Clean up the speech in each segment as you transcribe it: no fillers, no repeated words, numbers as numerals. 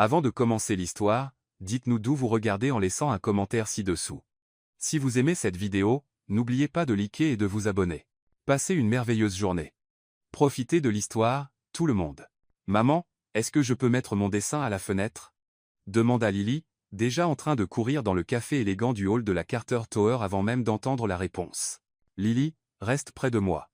Avant de commencer l'histoire, dites-nous d'où vous regardez en laissant un commentaire ci-dessous. Si vous aimez cette vidéo, n'oubliez pas de liker et de vous abonner. Passez une merveilleuse journée. Profitez de l'histoire, tout le monde. Maman, est-ce que je peux mettre mon dessin à la fenêtre? Demanda Lily, déjà en train de courir dans le café élégant du hall de la Carter Tower avant même d'entendre la réponse. Lily, reste près de moi.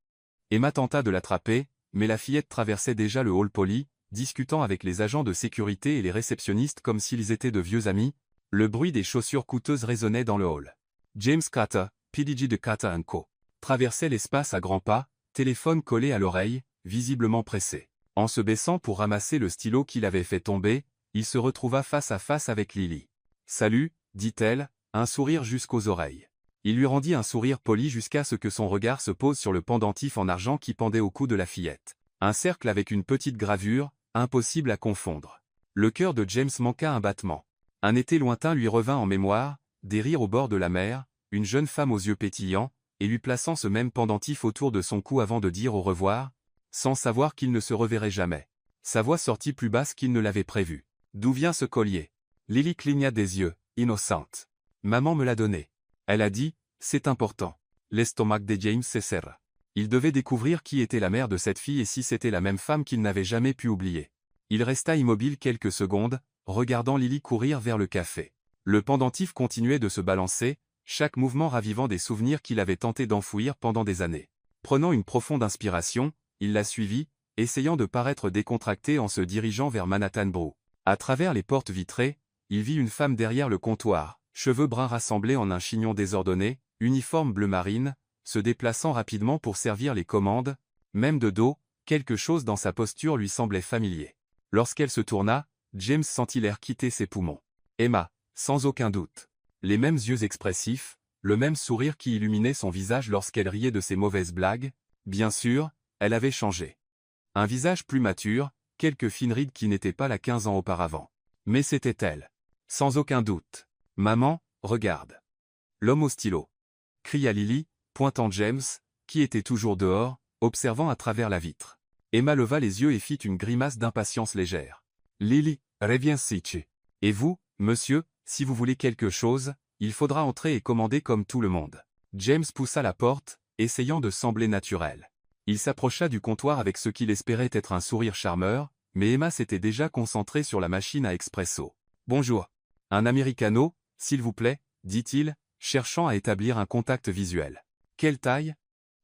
Emma tenta de l'attraper, mais la fillette traversait déjà le hall poli, discutant avec les agents de sécurité et les réceptionnistes comme s'ils étaient de vieux amis. Le bruit des chaussures coûteuses résonnait dans le hall. James Carter, PDG de Carter & Co. traversait l'espace à grands pas, téléphone collé à l'oreille, visiblement pressé. En se baissant pour ramasser le stylo qu'il avait fait tomber, il se retrouva face à face avec Lily. « Salut », dit-elle, un sourire jusqu'aux oreilles. Il lui rendit un sourire poli jusqu'à ce que son regard se pose sur le pendentif en argent qui pendait au cou de la fillette. Un cercle avec une petite gravure, impossible à confondre. Le cœur de James manqua un battement. Un été lointain lui revint en mémoire, des rires au bord de la mer, une jeune femme aux yeux pétillants, et lui plaçant ce même pendentif autour de son cou avant de dire au revoir, sans savoir qu'il ne se reverrait jamais. Sa voix sortit plus basse qu'il ne l'avait prévu. « D'où vient ce collier ?» Lily cligna des yeux, innocente. « Maman me l'a donné. » Elle a dit, « C'est important. » L'estomac de James se serra. Il devait découvrir qui était la mère de cette fille et si c'était la même femme qu'il n'avait jamais pu oublier. Il resta immobile quelques secondes, regardant Lily courir vers le café. Le pendentif continuait de se balancer, chaque mouvement ravivant des souvenirs qu'il avait tenté d'enfouir pendant des années. Prenant une profonde inspiration, il la suivit, essayant de paraître décontracté en se dirigeant vers Manhattan Brew. À travers les portes vitrées, il vit une femme derrière le comptoir, cheveux bruns rassemblés en un chignon désordonné, uniforme bleu marine, se déplaçant rapidement pour servir les commandes, même de dos, quelque chose dans sa posture lui semblait familier. Lorsqu'elle se tourna, James sentit l'air quitter ses poumons. Emma, sans aucun doute. Les mêmes yeux expressifs, le même sourire qui illuminait son visage lorsqu'elle riait de ses mauvaises blagues. Bien sûr, elle avait changé. Un visage plus mature, quelques fines rides qui n'étaient pas là 15 ans auparavant. Mais c'était elle. Sans aucun doute. « Maman, regarde. » L'homme au stylo. Cria Lily, pointant James, qui était toujours dehors, observant à travers la vitre. Emma leva les yeux et fit une grimace d'impatience légère. « Lily, reviens ici. Et vous, monsieur, si vous voulez quelque chose, il faudra entrer et commander comme tout le monde. » James poussa la porte, essayant de sembler naturel. Il s'approcha du comptoir avec ce qu'il espérait être un sourire charmeur, mais Emma s'était déjà concentrée sur la machine à expresso. « Bonjour. Un americano, s'il vous plaît, » dit-il, cherchant à établir un contact visuel. « Quelle taille ?»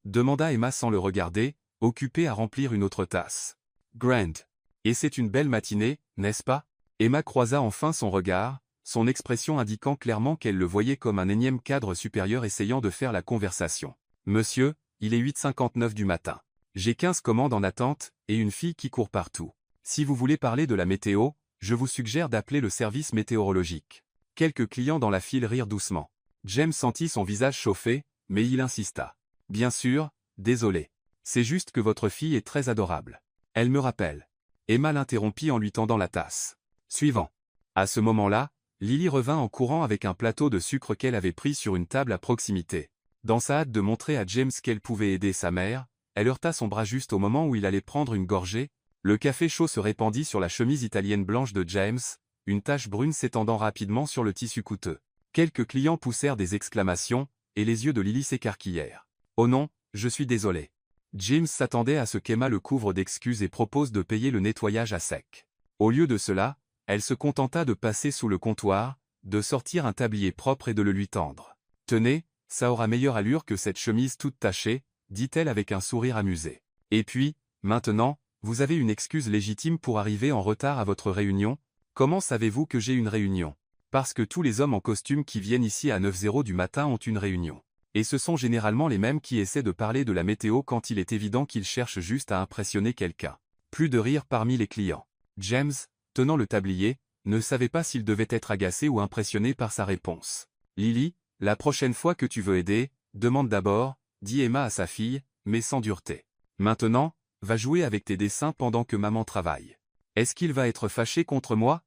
demanda Emma sans le regarder, occupée à remplir une autre tasse. « Grand. Et c'est une belle matinée, n'est-ce pas ?» Emma croisa enfin son regard, son expression indiquant clairement qu'elle le voyait comme un énième cadre supérieur essayant de faire la conversation. « Monsieur, il est 8h59 du matin. J'ai 15 commandes en attente, et une fille qui court partout. Si vous voulez parler de la météo, je vous suggère d'appeler le service météorologique. » Quelques clients dans la file rirent doucement. James sentit son visage chauffer, mais il insista. « Bien sûr, désolé. C'est juste que votre fille est très adorable. Elle me rappelle. » Emma l'interrompit en lui tendant la tasse. Suivant. À ce moment-là, Lily revint en courant avec un plateau de sucre qu'elle avait pris sur une table à proximité. Dans sa hâte de montrer à James qu'elle pouvait aider sa mère, elle heurta son bras juste au moment où il allait prendre une gorgée. Le café chaud se répandit sur la chemise italienne blanche de James, une tache brune s'étendant rapidement sur le tissu coûteux. Quelques clients poussèrent des exclamations, et les yeux de Lily s'écarquillèrent. « Oh non, je suis désolé. » James s'attendait à ce qu'Emma le couvre d'excuses et propose de payer le nettoyage à sec. Au lieu de cela, elle se contenta de passer sous le comptoir, de sortir un tablier propre et de le lui tendre. « Tenez, ça aura meilleure allure que cette chemise toute tachée, » dit-elle avec un sourire amusé. « Et puis, maintenant, vous avez une excuse légitime pour arriver en retard à votre réunion. Comment savez-vous que j'ai une réunion? Parce que tous les hommes en costume qui viennent ici à 9h du matin ont une réunion. Et ce sont généralement les mêmes qui essaient de parler de la météo quand il est évident qu'ils cherchent juste à impressionner quelqu'un. » Plus de rire parmi les clients. James, tenant le tablier, ne savait pas s'il devait être agacé ou impressionné par sa réponse. « Lily, la prochaine fois que tu veux aider, demande d'abord, » dit Emma à sa fille, mais sans dureté. « Maintenant, va jouer avec tes dessins pendant que maman travaille. »« Est-ce qu'il va être fâché contre moi ?»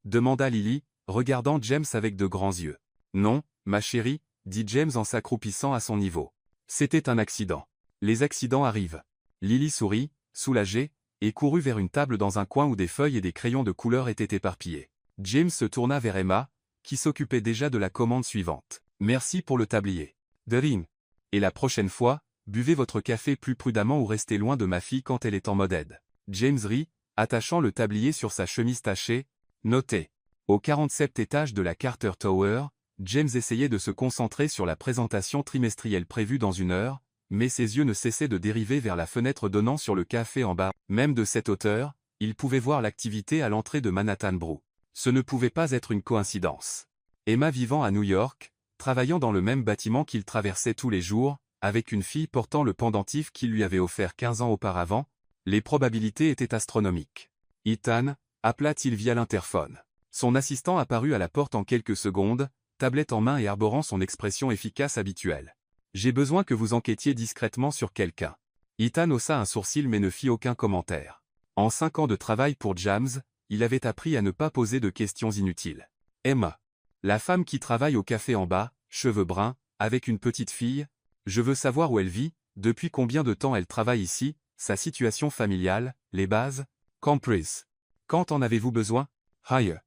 demanda Lily, regardant James avec de grands yeux. « Non, ma chérie, » dit James en s'accroupissant à son niveau. « C'était un accident. Les accidents arrivent. » Lily sourit, soulagée, et courut vers une table dans un coin où des feuilles et des crayons de couleur étaient éparpillés. James se tourna vers Emma, qui s'occupait déjà de la commande suivante. « Merci pour le tablier. Derin. Et la prochaine fois, buvez votre café plus prudemment ou restez loin de ma fille quand elle est en mode aide. » James rit, attachant le tablier sur sa chemise tachée. Notez. Au 47e étage de la Carter Tower, James essayait de se concentrer sur la présentation trimestrielle prévue dans 1 heure, mais ses yeux ne cessaient de dériver vers la fenêtre donnant sur le café en bas. Même de cette hauteur, il pouvait voir l'activité à l'entrée de Manhattan Brew. Ce ne pouvait pas être une coïncidence. Emma vivant à New York, travaillant dans le même bâtiment qu'il traversait tous les jours, avec une fille portant le pendentif qu'il lui avait offert 15 ans auparavant, les probabilités étaient astronomiques. « Ethan » appela-t-il via l'interphone. Son assistant apparut à la porte en quelques secondes, tablette en main et arborant son expression efficace habituelle. « J'ai besoin que vous enquêtiez discrètement sur quelqu'un. » Ethan haussa un sourcil mais ne fit aucun commentaire. En 5 ans de travail pour James, il avait appris à ne pas poser de questions inutiles. Emma. La femme qui travaille au café en bas, cheveux bruns, avec une petite fille. Je veux savoir où elle vit, depuis combien de temps elle travaille ici, sa situation familiale, les bases. Comprise. Quand en avez-vous besoin? Hire.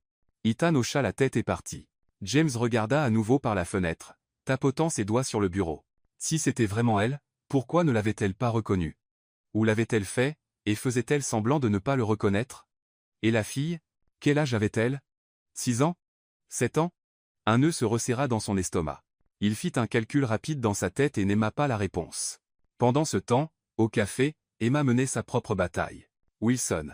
Ethan hocha la tête et partit. James regarda à nouveau par la fenêtre, tapotant ses doigts sur le bureau. Si c'était vraiment elle, pourquoi ne l'avait-elle pas reconnue? Où l'avait-elle fait, et faisait-elle semblant de ne pas le reconnaître? Et la fille? Quel âge avait-elle? 6 ans? 7 ans? Un nœud se resserra dans son estomac. Il fit un calcul rapide dans sa tête et n'aima pas la réponse. Pendant ce temps, au café, Emma menait sa propre bataille. Wilson.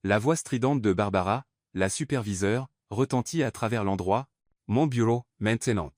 La voix stridente de Barbara, la superviseure, retentit à travers l'endroit. Mon bureau, maintenant.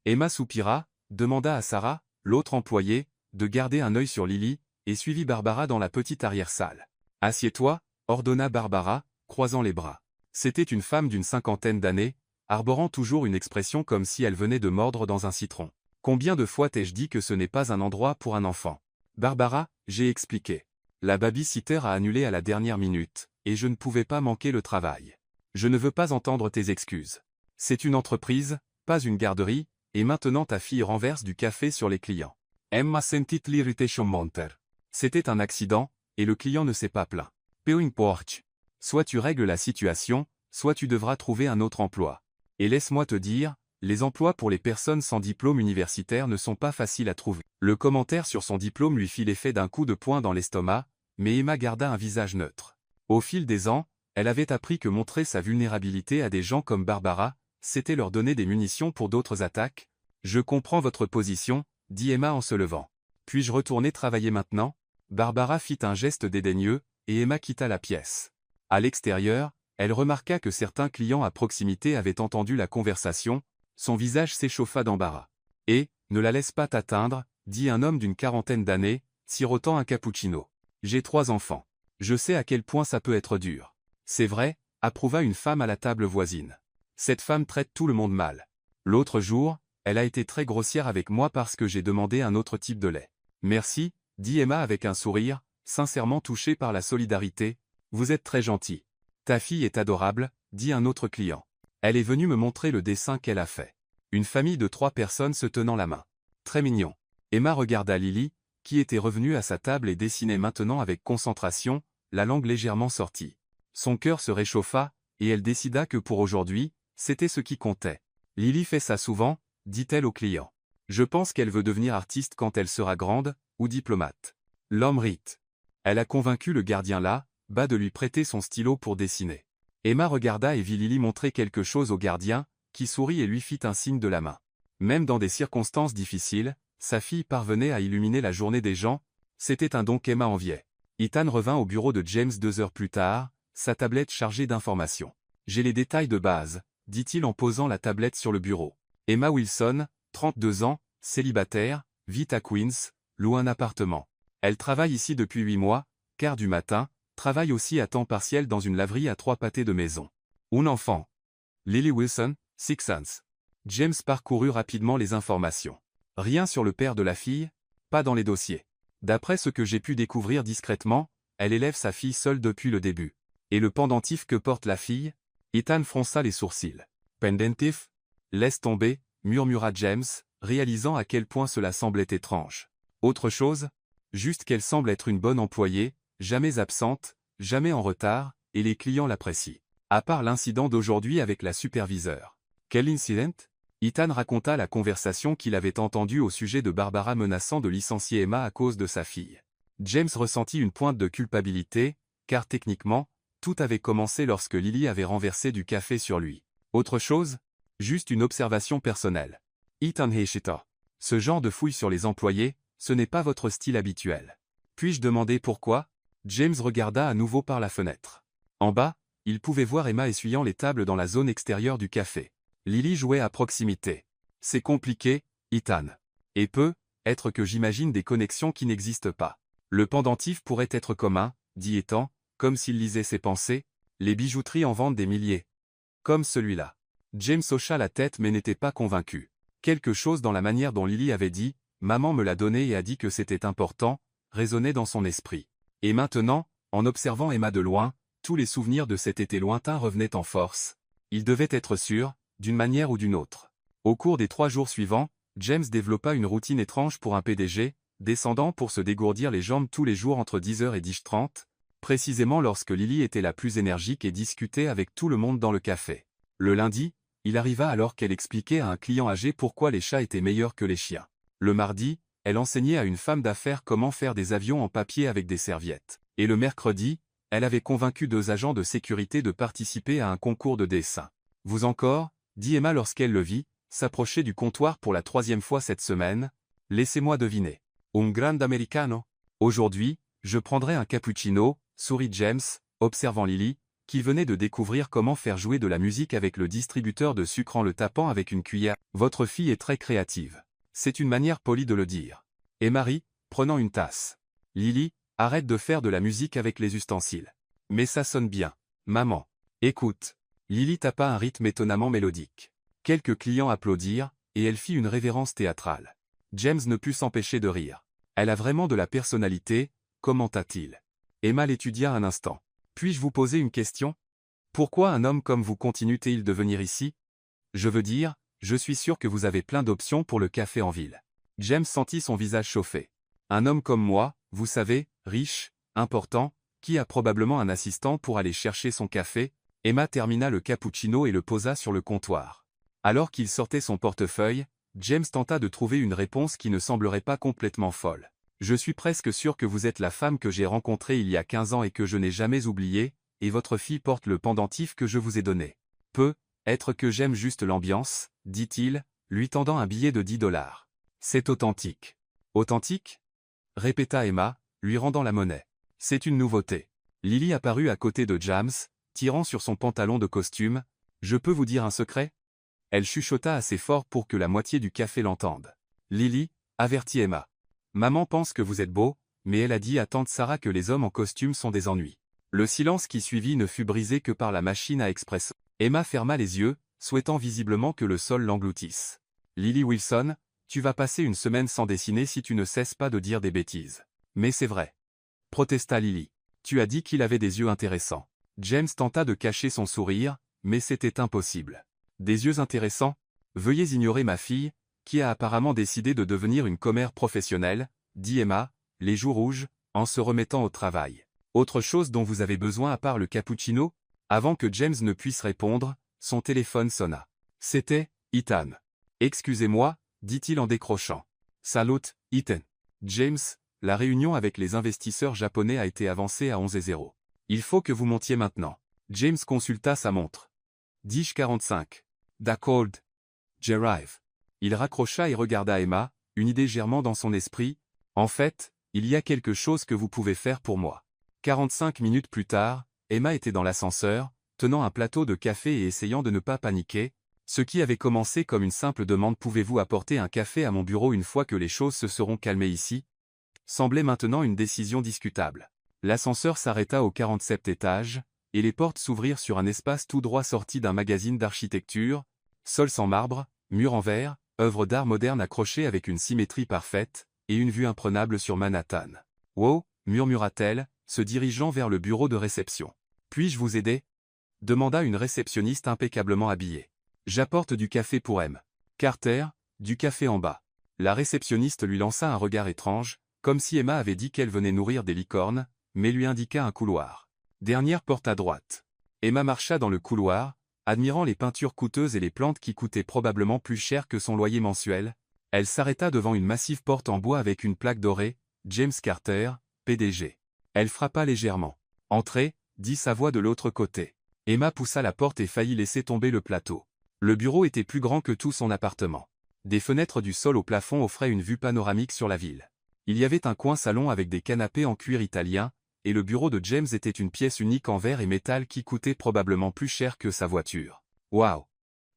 Emma soupira, demanda à Sarah, l'autre employée, de garder un œil sur Lily, et suivit Barbara dans la petite arrière-salle. Assieds-toi, ordonna Barbara, croisant les bras. C'était une femme d'une 50aine d'années, arborant toujours une expression comme si elle venait de mordre dans un citron. Combien de fois t'ai-je dit que ce n'est pas un endroit pour un enfant? Barbara, j'ai expliqué. La baby-sitter a annulé à la dernière minute, et je ne pouvais pas manquer le travail. Je ne veux pas entendre tes excuses. C'est une entreprise, pas une garderie, et maintenant ta fille renverse du café sur les clients. Emma sentit l'irritation monter. C'était un accident, et le client ne s'est pas plaint. Peu importe. Soit tu règles la situation, soit tu devras trouver un autre emploi. Et laisse-moi te dire, les emplois pour les personnes sans diplôme universitaire ne sont pas faciles à trouver. Le commentaire sur son diplôme lui fit l'effet d'un coup de poing dans l'estomac, mais Emma garda un visage neutre. Au fil des ans, elle avait appris que montrer sa vulnérabilité à des gens comme Barbara, c'était leur donner des munitions pour d'autres attaques. Je comprends votre position, dit Emma en se levant. Puis-je retourner travailler maintenant? Barbara fit un geste dédaigneux, et Emma quitta la pièce. À l'extérieur, elle remarqua que certains clients à proximité avaient entendu la conversation, son visage s'échauffa d'embarras. « Et, ne la laisse pas t'atteindre, dit un homme d'une 40aine d'années, sirotant un cappuccino. J'ai 3 enfants. Je sais à quel point ça peut être dur. C'est vrai, approuva une femme à la table voisine. Cette femme traite tout le monde mal. L'autre jour, elle a été très grossière avec moi parce que j'ai demandé un autre type de lait. Merci, dit Emma avec un sourire, sincèrement touchée par la solidarité. Vous êtes très gentil. Ta fille est adorable, dit un autre client. Elle est venue me montrer le dessin qu'elle a fait. Une famille de 3 personnes se tenant la main. Très mignon. Emma regarda Lily, qui était revenue à sa table et dessinait maintenant avec concentration, la langue légèrement sortie. Son cœur se réchauffa, et elle décida que pour aujourd'hui, c'était ce qui comptait. Lily fait ça souvent, dit-elle au client. Je pense qu'elle veut devenir artiste quand elle sera grande, ou diplomate. L'homme rit. Elle a convaincu le gardien là, bas de lui prêter son stylo pour dessiner. Emma regarda et vit Lily montrer quelque chose au gardien, qui sourit et lui fit un signe de la main. Même dans des circonstances difficiles, sa fille parvenait à illuminer la journée des gens, c'était un don qu'Emma enviait. Ethan revint au bureau de James 2 heures plus tard, sa tablette chargée d'informations. J'ai les détails de base, dit-il en posant la tablette sur le bureau. Emma Wilson, 32 ans, célibataire, vit à Queens, loue un appartement. Elle travaille ici depuis 8 mois, quart du matin, travaille aussi à temps partiel dans une laverie à 3 pâtés de maison. Un enfant. Lily Wilson, 6 ans. James parcourut rapidement les informations. Rien sur le père de la fille, pas dans les dossiers. D'après ce que j'ai pu découvrir discrètement, elle élève sa fille seule depuis le début. Et le pendentif que porte la fille? Ethan fronça les sourcils. Pendentif? Laisse tomber, murmura James, réalisant à quel point cela semblait étrange. Autre chose? Juste qu'elle semble être une bonne employée, jamais absente, jamais en retard, et les clients l'apprécient. À part l'incident d'aujourd'hui avec la superviseure. Quel incident? Ethan raconta la conversation qu'il avait entendue au sujet de Barbara menaçant de licencier Emma à cause de sa fille. James ressentit une pointe de culpabilité, car techniquement, tout avait commencé lorsque Lily avait renversé du café sur lui. Autre chose? Juste une observation personnelle. Ethan Hayshita. Ce genre de fouille sur les employés, ce n'est pas votre style habituel. Puis-je demander pourquoi? James regarda à nouveau par la fenêtre. En bas, il pouvait voir Emma essuyant les tables dans la zone extérieure du café. Lily jouait à proximité. C'est compliqué, Ethan. Et être que j'imagine des connexions qui n'existent pas. Le pendentif pourrait être commun, dit Ethan, comme s'il lisait ses pensées, les bijouteries en vendent des milliers. Comme celui-là. James hocha la tête mais n'était pas convaincu. Quelque chose dans la manière dont Lily avait dit, maman me l'a donné et a dit que c'était important, résonnait dans son esprit. Et maintenant, en observant Emma de loin, tous les souvenirs de cet été lointain revenaient en force. Il devait être sûr, d'une manière ou d'une autre. Au cours des 3 jours suivants, James développa une routine étrange pour un PDG, descendant pour se dégourdir les jambes tous les jours entre 10h et 10h30, précisément lorsque Lily était la plus énergique et discutait avec tout le monde dans le café. Le lundi, il arriva alors qu'elle expliquait à un client âgé pourquoi les chats étaient meilleurs que les chiens. Le mardi, elle enseignait à une femme d'affaires comment faire des avions en papier avec des serviettes. Et le mercredi, elle avait convaincu 2 agents de sécurité de participer à un concours de dessin. Vous encore, dit Emma lorsqu'elle le vit, s'approcher du comptoir pour la 3e fois cette semaine. Laissez-moi deviner. Un grande americano. Aujourd'hui, je prendrai un cappuccino, sourit James, observant Lily, qui venait de découvrir comment faire jouer de la musique avec le distributeur de sucre en le tapant avec une cuillère. Votre fille est très créative. C'est une manière polie de le dire. Et Marie, prenant une tasse. Lily, arrête de faire de la musique avec les ustensiles. Mais ça sonne bien. Maman. Écoute. Lily tapa un rythme étonnamment mélodique. Quelques clients applaudirent, et elle fit une révérence théâtrale. James ne put s'empêcher de rire. Elle a vraiment de la personnalité, commenta-t-il. Emma l'étudia un instant. Puis-je vous poser une question? Pourquoi un homme comme vous continue-t-il de venir ici? Je veux dire, je suis sûr que vous avez plein d'options pour le café en ville. James sentit son visage chauffer. Un homme comme moi, vous savez, riche, important, qui a probablement un assistant pour aller chercher son café. Emma termina le cappuccino et le posa sur le comptoir. Alors qu'il sortait son portefeuille, James tenta de trouver une réponse qui ne semblerait pas complètement folle. Je suis presque sûr que vous êtes la femme que j'ai rencontrée il y a 15 ans et que je n'ai jamais oubliée, et votre fille porte le pendentif que je vous ai donné. Être que j'aime juste l'ambiance, dit-il, lui tendant un billet de $10. C'est authentique. Authentique? Répéta Emma, lui rendant la monnaie. C'est une nouveauté. Lily apparut à côté de James, tirant sur son pantalon de costume. Je peux vous dire un secret? Elle chuchota assez fort pour que la moitié du café l'entende. Lily, avertit Emma. Maman pense que vous êtes beau, mais elle a dit à tante Sarah que les hommes en costume sont des ennuis. Le silence qui suivit ne fut brisé que par la machine à expresso. Emma ferma les yeux, souhaitant visiblement que le sol l'engloutisse. Lily Wilson, tu vas passer une semaine sans dessiner si tu ne cesses pas de dire des bêtises. Mais c'est vrai. Protesta Lily. Tu as dit qu'il avait des yeux intéressants. James tenta de cacher son sourire, mais c'était impossible. Des yeux intéressants? Veuillez ignorer ma fille, qui a apparemment décidé de devenir une commère professionnelle, dit Emma, les joues rouges, en se remettant au travail. Autre chose dont vous avez besoin à part le cappuccino? Avant que James ne puisse répondre, son téléphone sonna. C'était Ethan. Excusez-moi, dit-il en décrochant. Salut, Ethan. James, la réunion avec les investisseurs japonais a été avancée à 11h00. Il faut que vous montiez maintenant. James consulta sa montre. 10h45. D'accord. J'arrive. Il raccrocha et regarda Emma, une idée germant dans son esprit. En fait, il y a quelque chose que vous pouvez faire pour moi. 45 minutes plus tard, Emma était dans l'ascenseur, tenant un plateau de café et essayant de ne pas paniquer. Ce qui avait commencé comme une simple demande pouvez-vous apporter un café à mon bureau une fois que les choses se seront calmées ici, semblait maintenant une décision discutable. L'ascenseur s'arrêta au 47e étage, et les portes s'ouvrirent sur un espace tout droit sorti d'un magazine d'architecture, sol sans marbre, mur en verre, œuvre d'art moderne accrochée avec une symétrie parfaite, et une vue imprenable sur Manhattan. « Wow » murmura-t-elle, se dirigeant vers le bureau de réception. « Puis-je vous aider » demanda une réceptionniste impeccablement habillée. « J'apporte du café pour M. Carter, du café en bas. » La réceptionniste lui lança un regard étrange, comme si Emma avait dit qu'elle venait nourrir des licornes. mais lui indiqua un couloir. Dernière porte à droite. Emma marcha dans le couloir, admirant les peintures coûteuses et les plantes qui coûtaient probablement plus cher que son loyer mensuel. Elle s'arrêta devant une massive porte en bois avec une plaque dorée, « James Carter, PDG ». Elle frappa légèrement. « Entrez », dit sa voix de l'autre côté. Emma poussa la porte et faillit laisser tomber le plateau. Le bureau était plus grand que tout son appartement. Des fenêtres du sol au plafond offraient une vue panoramique sur la ville. Il y avait un coin salon avec des canapés en cuir italien, et le bureau de James était une pièce unique en verre et métal qui coûtait probablement plus cher que sa voiture. « Waouh !»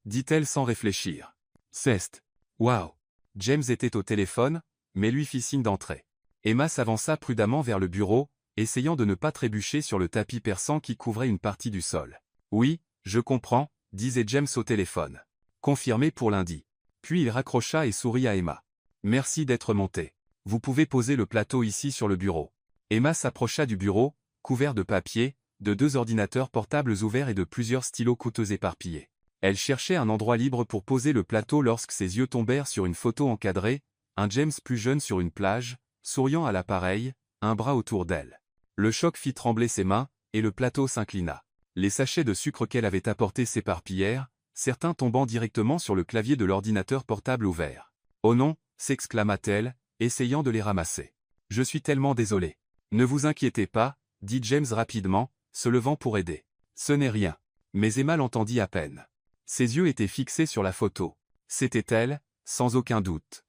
dit-elle sans réfléchir. « C'est waouh !» James était au téléphone, mais lui fit signe d'entrer. Emma s'avança prudemment vers le bureau, essayant de ne pas trébucher sur le tapis perçant qui couvrait une partie du sol. « Oui, je comprends », disait James au téléphone. « Confirmé pour lundi. » Puis il raccrocha et sourit à Emma. « Merci d'être montée. Vous pouvez poser le plateau ici sur le bureau. » Emma s'approcha du bureau, couvert de papier, de 2 ordinateurs portables ouverts et de plusieurs stylos coûteux éparpillés. Elle cherchait un endroit libre pour poser le plateau lorsque ses yeux tombèrent sur une photo encadrée, un James plus jeune sur une plage, souriant à l'appareil, un bras autour d'elle. Le choc fit trembler ses mains, et le plateau s'inclina. Les sachets de sucre qu'elle avait apportés s'éparpillèrent, certains tombant directement sur le clavier de l'ordinateur portable ouvert. « Oh non !» s'exclama-t-elle, essayant de les ramasser. « Je suis tellement désolée. »« Ne vous inquiétez pas, » dit James rapidement, se levant pour aider. « Ce n'est rien. » Mais Emma l'entendit à peine. Ses yeux étaient fixés sur la photo. C'était elle, sans aucun doute.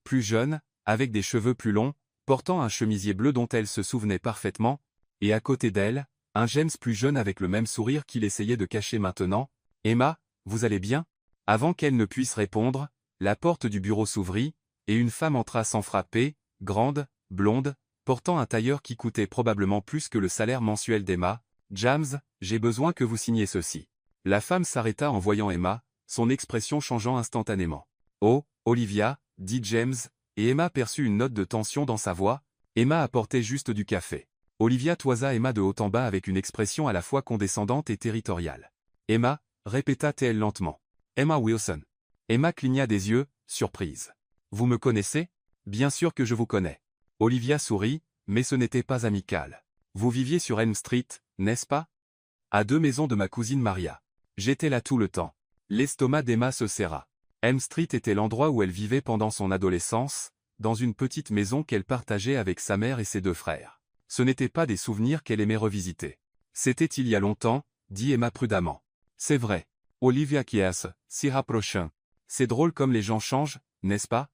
Plus jeune, avec des cheveux plus longs, portant un chemisier bleu dont elle se souvenait parfaitement, et à côté d'elle, un James plus jeune avec le même sourire qu'il essayait de cacher maintenant. « Emma, vous allez bien ?» Avant qu'elle ne puisse répondre, la porte du bureau s'ouvrit, et une femme entra sans frapper, grande, blonde, portant un tailleur qui coûtait probablement plus que le salaire mensuel d'Emma. « James, j'ai besoin que vous signiez ceci. » La femme s'arrêta en voyant Emma, son expression changeant instantanément. « Oh, Olivia, » dit James, et Emma perçut une note de tension dans sa voix. Emma apportait juste du café. Olivia toisa Emma de haut en bas avec une expression à la fois condescendante et territoriale. « Emma » répéta-t-elle lentement. « Emma Wilson. » Emma cligna des yeux, surprise. « Vous me connaissez ? » ?»« Bien sûr que je vous connais. » Olivia sourit, mais ce n'était pas amical. « Vous viviez sur Elm Street, n'est-ce pas ? À 2 maisons de ma cousine Maria. J'étais là tout le temps. » L'estomac d'Emma se serra. Elm Street était l'endroit où elle vivait pendant son adolescence, dans une petite maison qu'elle partageait avec sa mère et ses 2 frères. Ce n'étaient pas des souvenirs qu'elle aimait revisiter. « C'était il y a longtemps, » dit Emma prudemment. « C'est vrai. » Olivia Kies, s'y rapprocha. « C'est drôle comme les gens changent, n'est-ce pas ?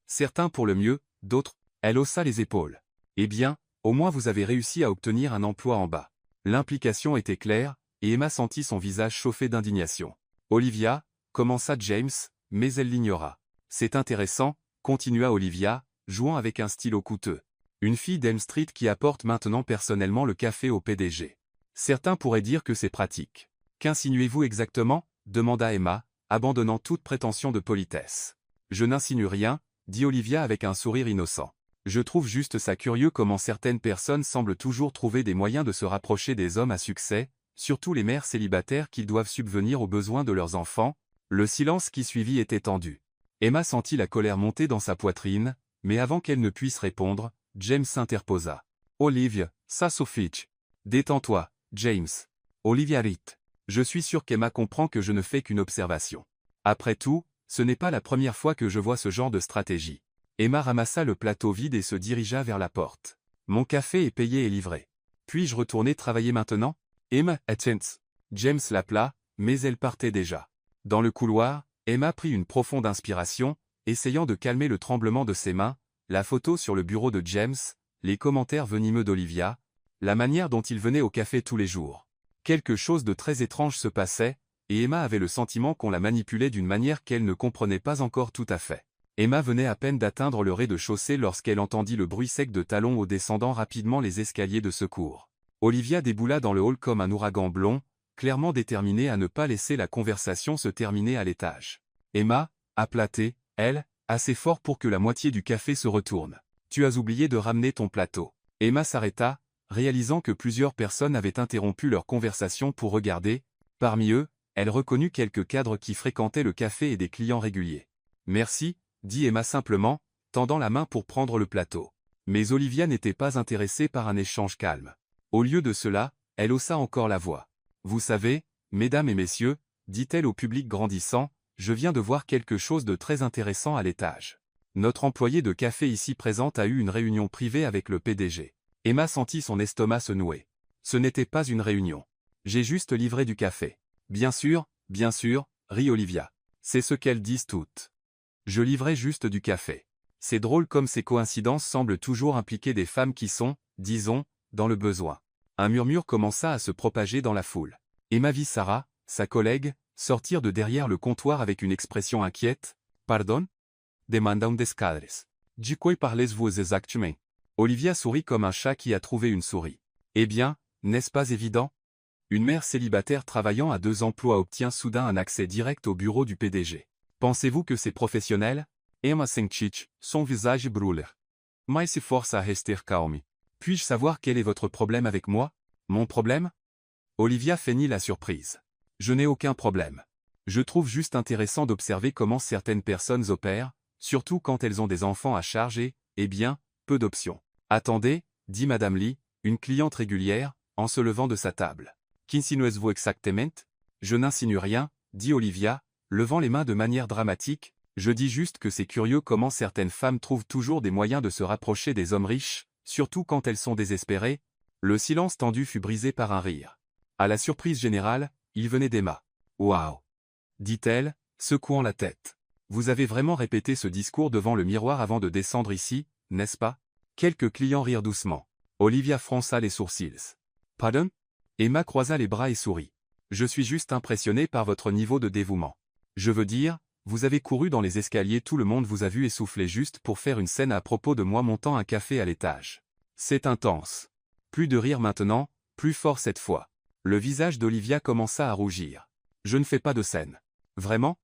Certains pour le mieux, d'autres. » Elle haussa les épaules. « Eh bien, au moins vous avez réussi à obtenir un emploi en bas. » L'implication était claire, et Emma sentit son visage chauffer d'indignation. « Olivia » commença James, mais elle l'ignora. « C'est intéressant » continua Olivia, jouant avec un stylo coûteux. « Une fille d'Elm Street qui apporte maintenant personnellement le café au PDG. Certains pourraient dire que c'est pratique. »« Qu'insinuez-vous exactement » demanda Emma, abandonnant toute prétention de politesse. « Je n'insinue rien » dit Olivia avec un sourire innocent. « Je trouve juste ça curieux comment certaines personnes semblent toujours trouver des moyens de se rapprocher des hommes à succès, surtout les mères célibataires qui doivent subvenir aux besoins de leurs enfants. » Le silence qui suivit était tendu. Emma sentit la colère monter dans sa poitrine, mais avant qu'elle ne puisse répondre, James s'interposa. « Olivia, ça suffit. Détends-toi, James. » Olivia rit. Je suis sûr qu'Emma comprend que je ne fais qu'une observation. Après tout, ce n'est pas la première fois que je vois ce genre de stratégie. Emma ramassa le plateau vide et se dirigea vers la porte. Mon café est payé et livré. Puis-je retourner travailler maintenant ? Emma, attends. James l'appela, mais elle partait déjà. Dans le couloir, Emma prit une profonde inspiration, essayant de calmer le tremblement de ses mains, la photo sur le bureau de James, les commentaires venimeux d'Olivia, la manière dont il venait au café tous les jours. Quelque chose de très étrange se passait, et Emma avait le sentiment qu'on la manipulait d'une manière qu'elle ne comprenait pas encore tout à fait. Emma venait à peine d'atteindre le rez-de-chaussée lorsqu'elle entendit le bruit sec de talons au descendant rapidement les escaliers de secours. Olivia déboula dans le hall comme un ouragan blond, clairement déterminée à ne pas laisser la conversation se terminer à l'étage. Emma, appela-t-elle, elle, assez fort pour que la moitié du café se retourne. « Tu as oublié de ramener ton plateau. » Emma s'arrêta, réalisant que plusieurs personnes avaient interrompu leur conversation pour regarder. Parmi eux, elle reconnut quelques cadres qui fréquentaient le café et des clients réguliers. « Merci » dit Emma simplement, tendant la main pour prendre le plateau. Mais Olivia n'était pas intéressée par un échange calme. Au lieu de cela, elle haussa encore la voix. « Vous savez, mesdames et messieurs, dit-elle au public grandissant, je viens de voir quelque chose de très intéressant à l'étage. Notre employé de café ici présente a eu une réunion privée avec le PDG. Emma sentit son estomac se nouer. Ce n'était pas une réunion. J'ai juste livré du café. Bien sûr, rit Olivia. C'est ce qu'elles disent toutes. Je livrais juste du café. C'est drôle comme ces coïncidences semblent toujours impliquer des femmes qui sont, disons, dans le besoin. Un murmure commença à se propager dans la foule. Emma vit Sarah, sa collègue, sortir de derrière le comptoir avec une expression inquiète. « Pardon ?» demanda un des cadres. « De quoi parlez-vous exactement ?» Olivia sourit comme un chat qui a trouvé une souris. « Eh bien, n'est-ce pas évident ?» Une mère célibataire travaillant à 2 emplois obtient soudain un accès direct au bureau du PDG. Pensez-vous que c'est professionnel? Emma sentit son visage brûler. Mais se force à rester calme. Puis-je savoir quel est votre problème avec moi? Mon problème? Olivia feignit la surprise. Je n'ai aucun problème. Je trouve juste intéressant d'observer comment certaines personnes opèrent, surtout quand elles ont des enfants à charger, eh bien, peu d'options. Attendez, dit Madame Lee, une cliente régulière, en se levant de sa table. Qu'insinuez-vous exactement? Je n'insinue rien, dit Olivia, levant les mains de manière dramatique, je dis juste que c'est curieux comment certaines femmes trouvent toujours des moyens de se rapprocher des hommes riches, surtout quand elles sont désespérées. Le silence tendu fut brisé par un rire. À la surprise générale, il venait d'Emma. Waouh! Dit-elle, secouant la tête. Vous avez vraiment répété ce discours devant le miroir avant de descendre ici, n'est-ce pas? Quelques clients rirent doucement. Olivia fronça les sourcils. Pardon? Emma croisa les bras et sourit. Je suis juste impressionnée par votre niveau de dévouement. Je veux dire, vous avez couru dans les escaliers, tout le monde vous a vu essouffler juste pour faire une scène à propos de moi montant un café à l'étage. C'est intense. Plus de rire maintenant, plus fort cette fois. Le visage d'Olivia commença à rougir. Je ne fais pas de scène. Vraiment?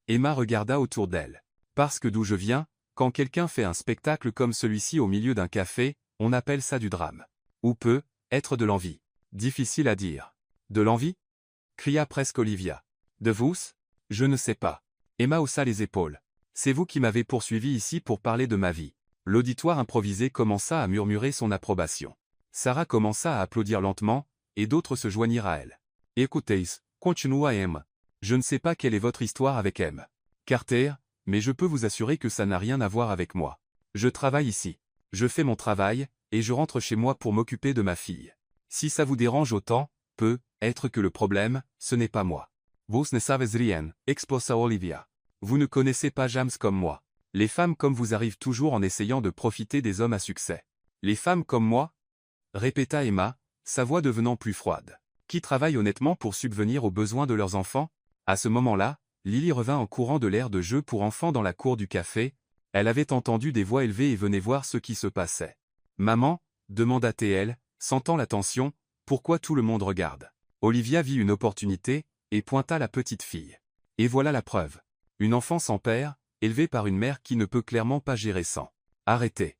Emma regarda autour d'elle. Parce que d'où je viens, quand quelqu'un fait un spectacle comme celui-ci au milieu d'un café, on appelle ça du drame. Ou peut être de l'envie. Difficile à dire. De l'envie? Cria presque Olivia. De vous? Je ne sais pas. Emma haussa les épaules. C'est vous qui m'avez poursuivi ici pour parler de ma vie. L'auditoire improvisé commença à murmurer son approbation. Sarah commença à applaudir lentement, et d'autres se joignirent à elle. Écoutez, continua M. Je ne sais pas quelle est votre histoire avec M. Carter, mais je peux vous assurer que ça n'a rien à voir avec moi. Je travaille ici. Je fais mon travail, et je rentre chez moi pour m'occuper de ma fille. Si ça vous dérange autant, peut être que le problème, ce n'est pas moi. Vous ne savez rien, exposa Olivia. Vous ne connaissez pas James comme moi. Les femmes comme vous arrivent toujours en essayant de profiter des hommes à succès. Les femmes comme moi? Répéta Emma, sa voix devenant plus froide. Qui travaillent honnêtement pour subvenir aux besoins de leurs enfants? À ce moment-là, Lily revint en courant de l'aire de jeu pour enfants dans la cour du café. Elle avait entendu des voix élevées et venait voir ce qui se passait. Maman, demanda-t-elle, sentant la tension, pourquoi tout le monde regarde? Olivia vit une opportunité, et pointa la petite fille. Et voilà la preuve. Une enfant sans père, élevée par une mère qui ne peut clairement pas gérer sans. Arrêtez!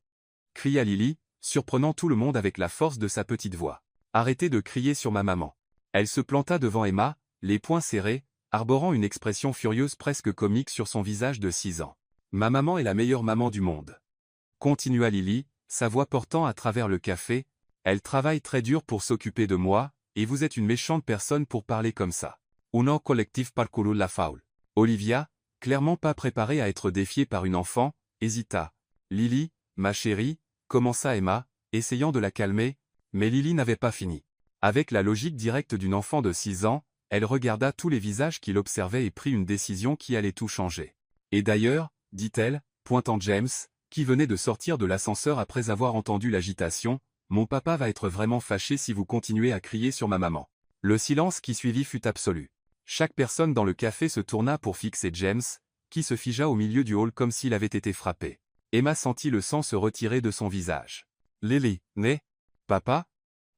Cria Lily, surprenant tout le monde avec la force de sa petite voix. Arrêtez de crier sur ma maman. Elle se planta devant Emma, les poings serrés, arborant une expression furieuse presque comique sur son visage de 6 ans. Ma maman est la meilleure maman du monde. Continua Lily, sa voix portant à travers le café. Elle travaille très dur pour s'occuper de moi, et vous êtes une méchante personne pour parler comme ça. Uno collectif parcouru la faule. Olivia, clairement pas préparée à être défiée par une enfant, hésita. Lily, ma chérie, commença Emma, essayant de la calmer, mais Lily n'avait pas fini. Avec la logique directe d'une enfant de 6 ans, elle regarda tous les visages qui l'observaient et prit une décision qui allait tout changer. Et d'ailleurs, dit-elle, pointant James, qui venait de sortir de l'ascenseur après avoir entendu l'agitation, mon papa va être vraiment fâché si vous continuez à crier sur ma maman. Le silence qui suivit fut absolu. Chaque personne dans le café se tourna pour fixer James, qui se figea au milieu du hall comme s'il avait été frappé. Emma sentit le sang se retirer de son visage. « Lily, né? Papa ?»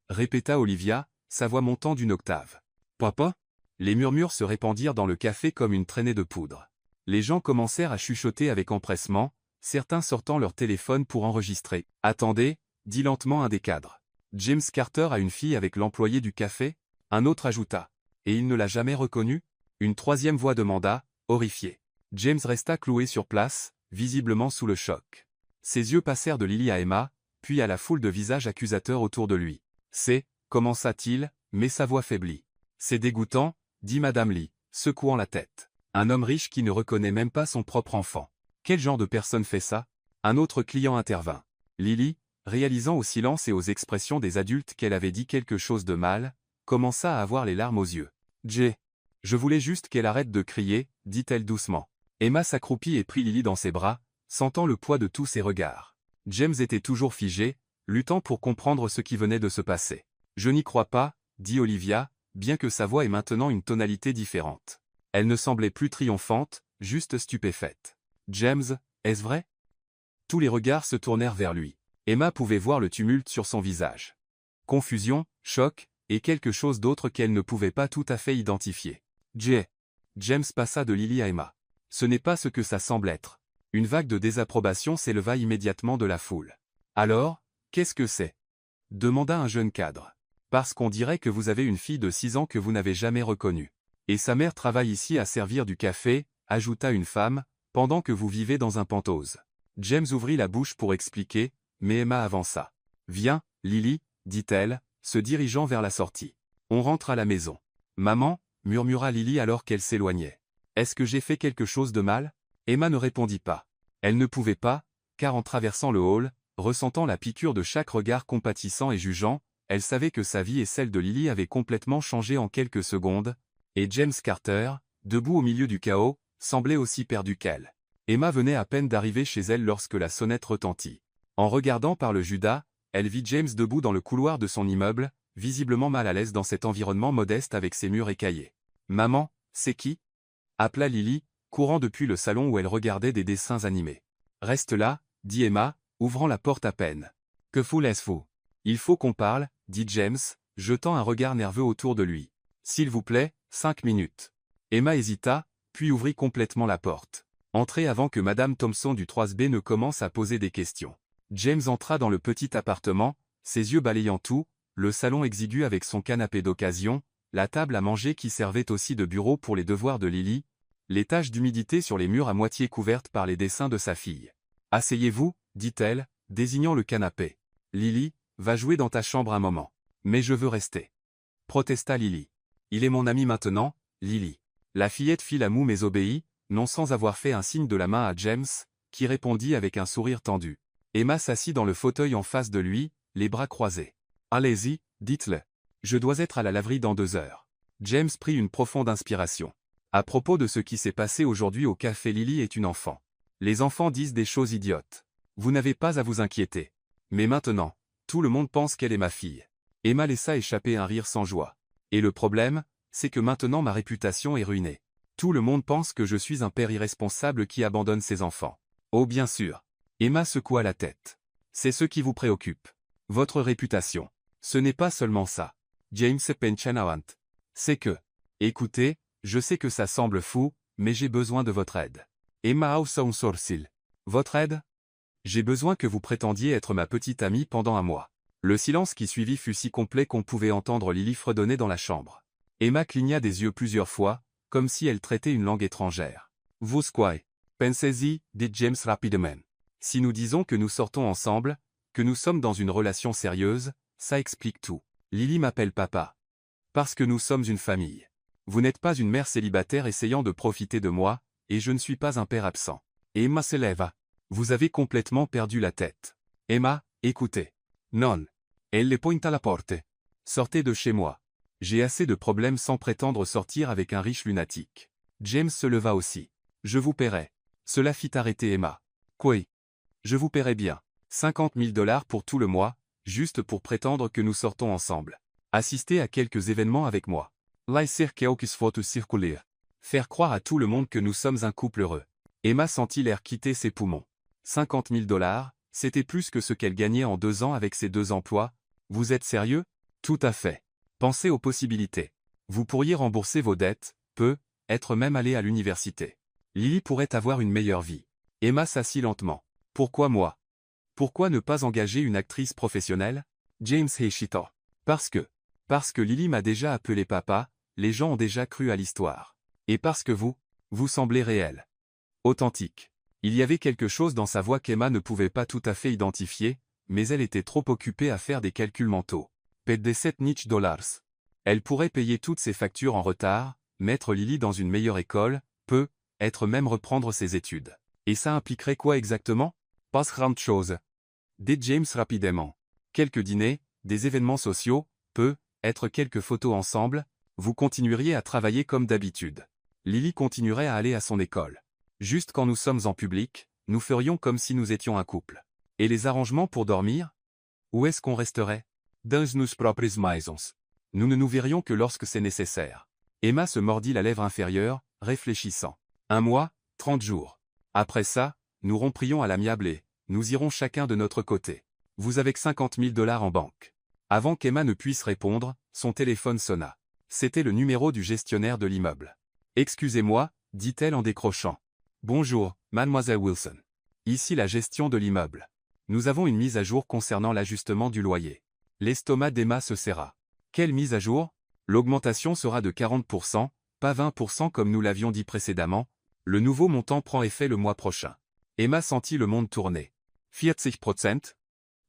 répéta Olivia, sa voix montant d'une octave. « Papa ?» Les murmures se répandirent dans le café comme une traînée de poudre. Les gens commencèrent à chuchoter avec empressement, certains sortant leur téléphone pour enregistrer. « Attendez !» dit lentement un des cadres. « James Carter a une fille avec l'employé du café ?» Un autre ajouta. « Et il ne l'a jamais reconnue ?» Une troisième voix demanda, horrifiée. James resta cloué sur place, visiblement sous le choc. Ses yeux passèrent de Lily à Emma, puis à la foule de visages accusateurs autour de lui. C'est, commença-t-il, mais sa voix faiblit. C'est dégoûtant, dit Madame Lee, secouant la tête. Un homme riche qui ne reconnaît même pas son propre enfant. Quel genre de personne fait ça? Un autre client intervint. Lily, réalisant au silence et aux expressions des adultes qu'elle avait dit quelque chose de mal, commença à avoir les larmes aux yeux. Jay. Je voulais juste qu'elle arrête de crier, dit-elle doucement. Emma s'accroupit et prit Lily dans ses bras, sentant le poids de tous ses regards. James était toujours figé, luttant pour comprendre ce qui venait de se passer. Je n'y crois pas, dit Olivia, bien que sa voix ait maintenant une tonalité différente. Elle ne semblait plus triomphante, juste stupéfaite. James, est-ce vrai? Tous les regards se tournèrent vers lui. Emma pouvait voir le tumulte sur son visage. Confusion, choc, et quelque chose d'autre qu'elle ne pouvait pas tout à fait identifier. Jay. James passa de Lily à Emma. Ce n'est pas ce que ça semble être. Une vague de désapprobation s'éleva immédiatement de la foule. Alors, qu'est-ce que c'est? Demanda un jeune cadre. Parce qu'on dirait que vous avez une fille de 6 ans que vous n'avez jamais reconnue. Et sa mère travaille ici à servir du café, ajouta une femme, pendant que vous vivez dans un penthouse. James ouvrit la bouche pour expliquer, mais Emma avança. Viens, Lily, dit-elle, se dirigeant vers la sortie. On rentre à la maison. Maman, murmura Lily alors qu'elle s'éloignait. Est-ce que j'ai fait quelque chose de mal? Emma ne répondit pas. Elle ne pouvait pas, car en traversant le hall, ressentant la piqûre de chaque regard compatissant et jugeant, elle savait que sa vie et celle de Lily avaient complètement changé en quelques secondes, et James Carter, debout au milieu du chaos, semblait aussi perdu qu'elle. Emma venait à peine d'arriver chez elle lorsque la sonnette retentit. En regardant par le Judas, elle vit James debout dans le couloir de son immeuble, visiblement mal à l'aise dans cet environnement modeste avec ses murs écaillés. « Maman, c'est qui » appela Lily, courant depuis le salon où elle regardait des dessins animés. « Reste là, » dit Emma, ouvrant la porte à peine. « Que laisse-vous ? Il faut qu'on parle, » dit James, jetant un regard nerveux autour de lui. « S'il vous plaît, 5 minutes. » Emma hésita, puis ouvrit complètement la porte. Entrez avant que Madame Thompson du 3B ne commence à poser des questions. James entra dans le petit appartement, ses yeux balayant tout, le salon exigu avec son canapé d'occasion, la table à manger qui servait aussi de bureau pour les devoirs de Lily, les taches d'humidité sur les murs à moitié couvertes par les dessins de sa fille. « Asseyez-vous, dit-elle, désignant le canapé. « Lily, va jouer dans ta chambre un moment. Mais je veux rester. » protesta Lily. « Il est mon ami maintenant, Lily. » La fillette fit la moue mais obéit, non sans avoir fait un signe de la main à James, qui répondit avec un sourire tendu. Emma s'assit dans le fauteuil en face de lui, les bras croisés. « Allez-y, dites-le. Je dois être à la laverie dans 2 heures. » James prit une profonde inspiration. À propos de ce qui s'est passé aujourd'hui au café, Lily est une enfant. Les enfants disent des choses idiotes. Vous n'avez pas à vous inquiéter. Mais maintenant, tout le monde pense qu'elle est ma fille. Emma laissa échapper un rire sans joie. Et le problème, c'est que maintenant ma réputation est ruinée. Tout le monde pense que je suis un père irresponsable qui abandonne ses enfants. Oh bien sûr. Emma secoua la tête. C'est ce qui vous préoccupe. Votre réputation. Ce n'est pas seulement ça. James Penchanawant. C'est que. Écoutez, je sais que ça semble fou, mais j'ai besoin de votre aide. Emma haussa un sourcil. Votre aide? J'ai besoin que vous prétendiez être ma petite amie pendant un mois. Le silence qui suivit fut si complet qu'on pouvait entendre Lily fredonner dans la chambre. Emma cligna des yeux plusieurs fois, comme si elle traitait une langue étrangère. Vous quoi? Pensez-y, dit James rapidement. Si nous disons que nous sortons ensemble, que nous sommes dans une relation sérieuse, ça explique tout. Lily m'appelle papa. Parce que nous sommes une famille. Vous n'êtes pas une mère célibataire essayant de profiter de moi, et je ne suis pas un père absent. Emma se leva. Vous avez complètement perdu la tête. Emma, écoutez. Non. Elle les pointe à la porte. Sortez de chez moi. J'ai assez de problèmes sans prétendre sortir avec un riche lunatique. James se leva aussi. Je vous paierai. Cela fit arrêter Emma. Quoi? Je vous paierai bien. 50 000 $ pour tout le mois, juste pour prétendre que nous sortons ensemble. Assister à quelques événements avec moi. Laisser quelques photos circuler. Faire croire à tout le monde que nous sommes un couple heureux. Emma sentit l'air quitter ses poumons. 50 000 $, c'était plus que ce qu'elle gagnait en 2 ans avec ses 2 emplois. Vous êtes sérieux? Tout à fait. Pensez aux possibilités. Vous pourriez rembourser vos dettes, être même allé à l'université. Lily pourrait avoir une meilleure vie. Emma s'assit lentement. Pourquoi moi? Pourquoi ne pas engager une actrice professionnelle? James hésita. Parce que Lily m'a déjà appelé papa, les gens ont déjà cru à l'histoire. Et parce que vous semblez réel. Authentique. Il y avait quelque chose dans sa voix qu'Emma ne pouvait pas tout à fait identifier, mais elle était trop occupée à faire des calculs mentaux. Paid des 7 niche dollars. Elle pourrait payer toutes ses factures en retard, mettre Lily dans une meilleure école, être même reprendre ses études. Et ça impliquerait quoi exactement? Pas grand chose. Dit James rapidement. Quelques dîners, des événements sociaux, être quelques photos ensemble, vous continueriez à travailler comme d'habitude. Lily continuerait à aller à son école. Juste quand nous sommes en public, nous ferions comme si nous étions un couple. Et les arrangements pour dormir? Où est-ce qu'on resterait? Dans nos propres maisons. Nous ne nous verrions que lorsque c'est nécessaire. Emma se mordit la lèvre inférieure, réfléchissant. 1 mois, 30 jours. Après ça, nous romprions à l'amiable et nous irons chacun de notre côté. Vous avez 50 000 $ en banque. Avant qu'Emma ne puisse répondre, son téléphone sonna. C'était le numéro du gestionnaire de l'immeuble. Excusez-moi, dit-elle en décrochant. Bonjour, mademoiselle Wilson. Ici la gestion de l'immeuble. Nous avons une mise à jour concernant l'ajustement du loyer. L'estomac d'Emma se serra. Quelle mise à jour? L'augmentation sera de 40%, pas 20% comme nous l'avions dit précédemment. Le nouveau montant prend effet le mois prochain. Emma sentit le monde tourner. 40%?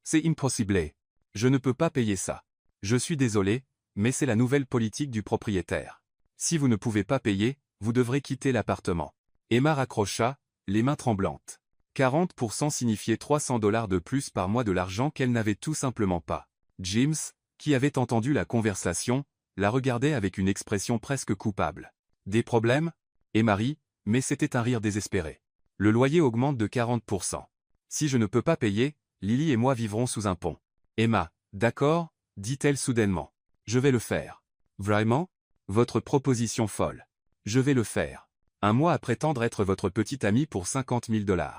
C'est impossible. Je ne peux pas payer ça. Je suis désolé, mais c'est la nouvelle politique du propriétaire. Si vous ne pouvez pas payer, vous devrez quitter l'appartement. Emma raccrocha, les mains tremblantes. 40% signifiait 300 $ de plus par mois de l'argent qu'elle n'avait tout simplement pas. James, qui avait entendu la conversation, la regardait avec une expression presque coupable. Des problèmes? Emma rit, mais c'était un rire désespéré. Le loyer augmente de 40%. Si je ne peux pas payer, Lily et moi vivrons sous un pont. Emma, d'accord, dit-elle soudainement. Je vais le faire. Vraiment? Votre proposition folle. Je vais le faire. 1 mois à prétendre être votre petite amie pour 50 000 $.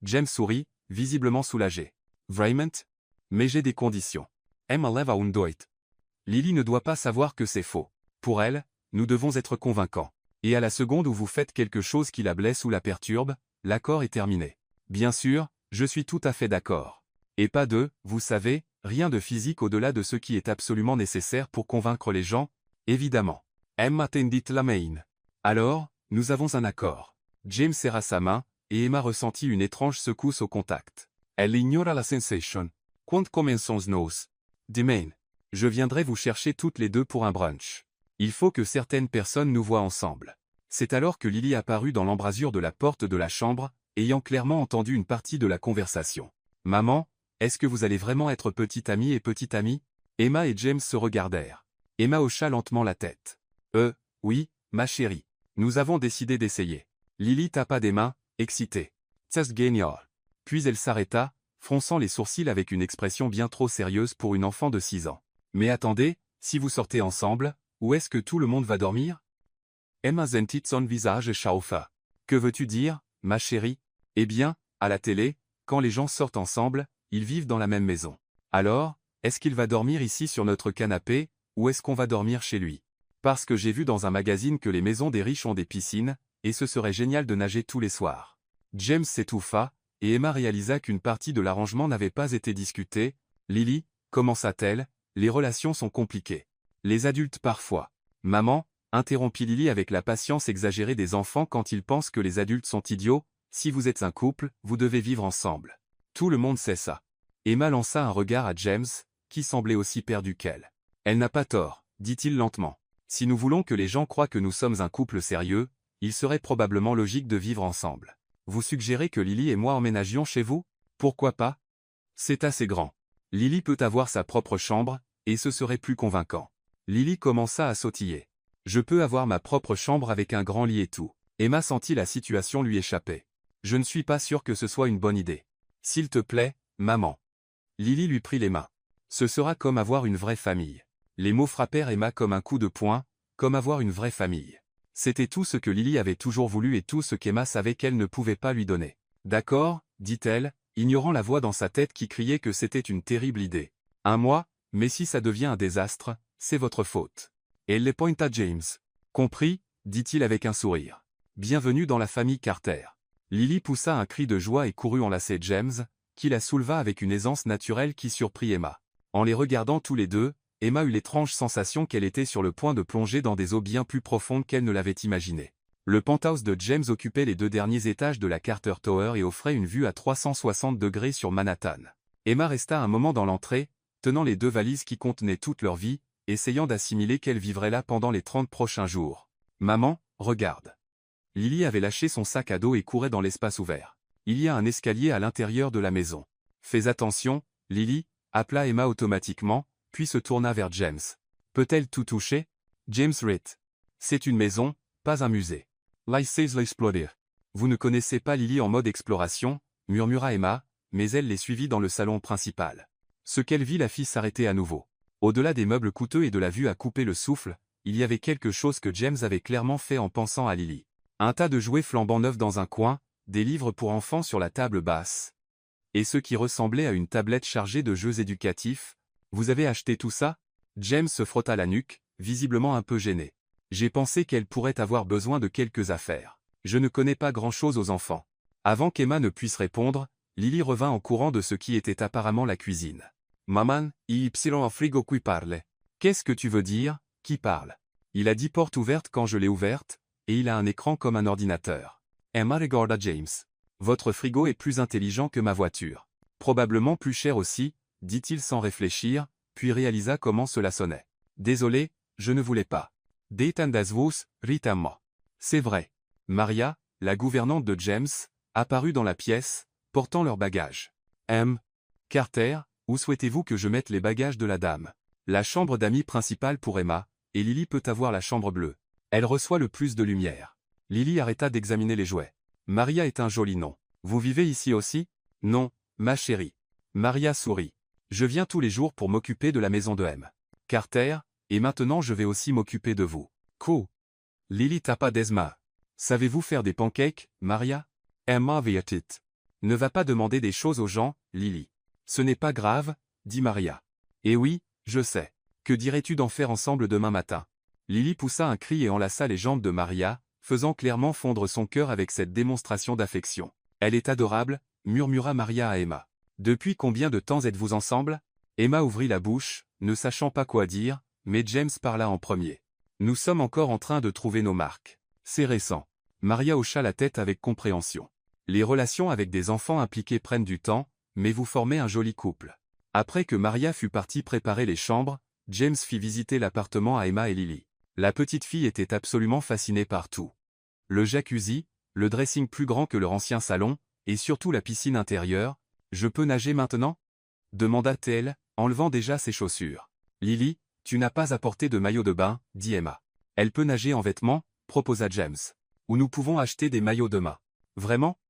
James sourit, visiblement soulagé. Vraiment? Mais j'ai des conditions. Emma leva un doit. Lily ne doit pas savoir que c'est faux. Pour elle, nous devons être convaincants. Et à la seconde où vous faites quelque chose qui la blesse ou la perturbe, l'accord est terminé. Bien sûr, je suis tout à fait d'accord. Et pas de, vous savez, rien de physique au-delà de ce qui est absolument nécessaire pour convaincre les gens, évidemment. Emma tendit la main. Alors, nous avons un accord. James serra sa main, et Emma ressentit une étrange secousse au contact. Elle ignora la sensation. Quand commençons nos? Demain. Je viendrai vous chercher toutes les deux pour un brunch. Il faut que certaines personnes nous voient ensemble. C'est alors que Lily apparut dans l'embrasure de la porte de la chambre, ayant clairement entendu une partie de la conversation. Maman, est-ce que vous allez vraiment être petite amie et petite amie? Emma et James se regardèrent. Emma hocha lentement la tête. Oui, ma chérie. Nous avons décidé d'essayer. Lily tapa des mains, excitée. C'est génial. Puis elle s'arrêta, fronçant les sourcils avec une expression bien trop sérieuse pour une enfant de 6 ans. Mais attendez, si vous sortez ensemble, où est-ce que tout le monde va dormir? Emma sentit son visage chauffa. Que veux-tu dire, ma chérie? Eh bien, à la télé, quand les gens sortent ensemble, ils vivent dans la même maison. Alors, est-ce qu'il va dormir ici sur notre canapé, ou est-ce qu'on va dormir chez lui? Parce que j'ai vu dans un magazine que les maisons des riches ont des piscines, et ce serait génial de nager tous les soirs. James s'étouffa, et Emma réalisa qu'une partie de l'arrangement n'avait pas été discutée. Lily, commença-t-elle, les relations sont compliquées. Les adultes parfois. Maman, interrompit Lily avec la patience exagérée des enfants quand ils pensent que les adultes sont idiots, si vous êtes un couple, vous devez vivre ensemble. Tout le monde sait ça. Emma lança un regard à James, qui semblait aussi perdu qu'elle. Elle n'a pas tort, dit-il lentement. Si nous voulons que les gens croient que nous sommes un couple sérieux, il serait probablement logique de vivre ensemble. Vous suggérez que Lily et moi emménagions chez vous? Pourquoi pas? C'est assez grand. Lily peut avoir sa propre chambre, et ce serait plus convaincant. Lily commença à sautiller. Je peux avoir ma propre chambre avec un grand lit et tout. Emma sentit la situation lui échapper. Je ne suis pas sûr que ce soit une bonne idée. S'il te plaît, maman. Lily lui prit les mains. Ce sera comme avoir une vraie famille. Les mots frappèrent Emma comme un coup de poing, comme avoir une vraie famille. C'était tout ce que Lily avait toujours voulu et tout ce qu'Emma savait qu'elle ne pouvait pas lui donner. D'accord, dit-elle, ignorant la voix dans sa tête qui criait que c'était une terrible idée. 1 mois, mais si ça devient un désastre, c'est votre faute. Et elle les pointa à James. Compris, dit-il avec un sourire. Bienvenue dans la famille Carter. Lily poussa un cri de joie et courut enlacer James, qui la souleva avec une aisance naturelle qui surprit Emma. En les regardant tous les deux, Emma eut l'étrange sensation qu'elle était sur le point de plonger dans des eaux bien plus profondes qu'elle ne l'avait imaginé. Le penthouse de James occupait les 2 derniers étages de la Carter Tower et offrait une vue à 360 degrés sur Manhattan. Emma resta un moment dans l'entrée, tenant les 2 valises qui contenaient toute leur vie, essayant d'assimiler qu'elle vivrait là pendant les 30 prochains jours. « Maman, regarde. » Lily avait lâché son sac à dos et courait dans l'espace ouvert. Il y a un escalier à l'intérieur de la maison. « Fais attention, Lily » appela Emma automatiquement, puis se tourna vers James. « Peut-elle tout toucher ?» James rit. « C'est une maison, pas un musée. » Laissez-la explorer. « Vous ne connaissez pas Lily en mode exploration » murmura Emma, mais elle les suivit dans le salon principal. Ce qu'elle vit la fit s'arrêter à nouveau. Au-delà des meubles coûteux et de la vue à couper le souffle, il y avait quelque chose que James avait clairement fait en pensant à Lily. Un tas de jouets flambant neufs dans un coin, des livres pour enfants sur la table basse. Et ce qui ressemblait à une tablette chargée de jeux éducatifs. « Vous avez acheté tout ça ?» James se frotta la nuque, visiblement un peu gêné. « J'ai pensé qu'elle pourrait avoir besoin de quelques affaires. Je ne connais pas grand-chose aux enfants. » Avant qu'Emma ne puisse répondre, Lily revint en courant de ce qui était apparemment la cuisine. « Maman, y un frigo qui parle. » Qu'est-ce que tu veux dire, qui parle? Il a dit porte ouverte quand je l'ai ouverte, et il a un écran comme un ordinateur. Emma regarda James. Votre frigo est plus intelligent que ma voiture. Probablement plus cher aussi, dit-il sans réfléchir, puis réalisa comment cela sonnait. Désolé, je ne voulais pas. Détendez-vous, Rita. C'est vrai. Maria, la gouvernante de James, apparut dans la pièce, portant leurs bagages. Carter, où souhaitez-vous que je mette les bagages de la dame? La chambre d'amis principale pour Emma, et Lily peut avoir la chambre bleue. Elle reçoit le plus de lumière. Lily arrêta d'examiner les jouets. Maria est un joli nom. Vous vivez ici aussi? Non, ma chérie. Maria sourit. Je viens tous les jours pour m'occuper de la maison de M. Carter, et maintenant je vais aussi m'occuper de vous. Cool. Lily tapa d'Esma. Savez-vous faire des pancakes, Maria? Emma vit. Ne va pas demander des choses aux gens, Lily. Ce n'est pas grave, dit Maria. Eh oui, je sais. Que dirais-tu d'en faire ensemble demain matin? Lily poussa un cri et enlaça les jambes de Maria, faisant clairement fondre son cœur avec cette démonstration d'affection. Elle est adorable, murmura Maria à Emma. Depuis combien de temps êtes-vous ensemble? Emma ouvrit la bouche, ne sachant pas quoi dire, mais James parla en premier. Nous sommes encore en train de trouver nos marques. C'est récent. Maria hocha la tête avec compréhension. Les relations avec des enfants impliqués prennent du temps, mais vous formez un joli couple. Après que Maria fut partie préparer les chambres, James fit visiter l'appartement à Emma et Lily. La petite fille était absolument fascinée par tout. Le jacuzzi, le dressing plus grand que leur ancien salon, et surtout la piscine intérieure. « Je peux nager maintenant ?» demanda-t-elle, enlevant déjà ses chaussures. « Lily, tu n'as pas apporté de maillot de bain, » dit Emma. « Elle peut nager en vêtements, » proposa James. « Ou nous pouvons acheter des maillots de bain. »« Vraiment ?»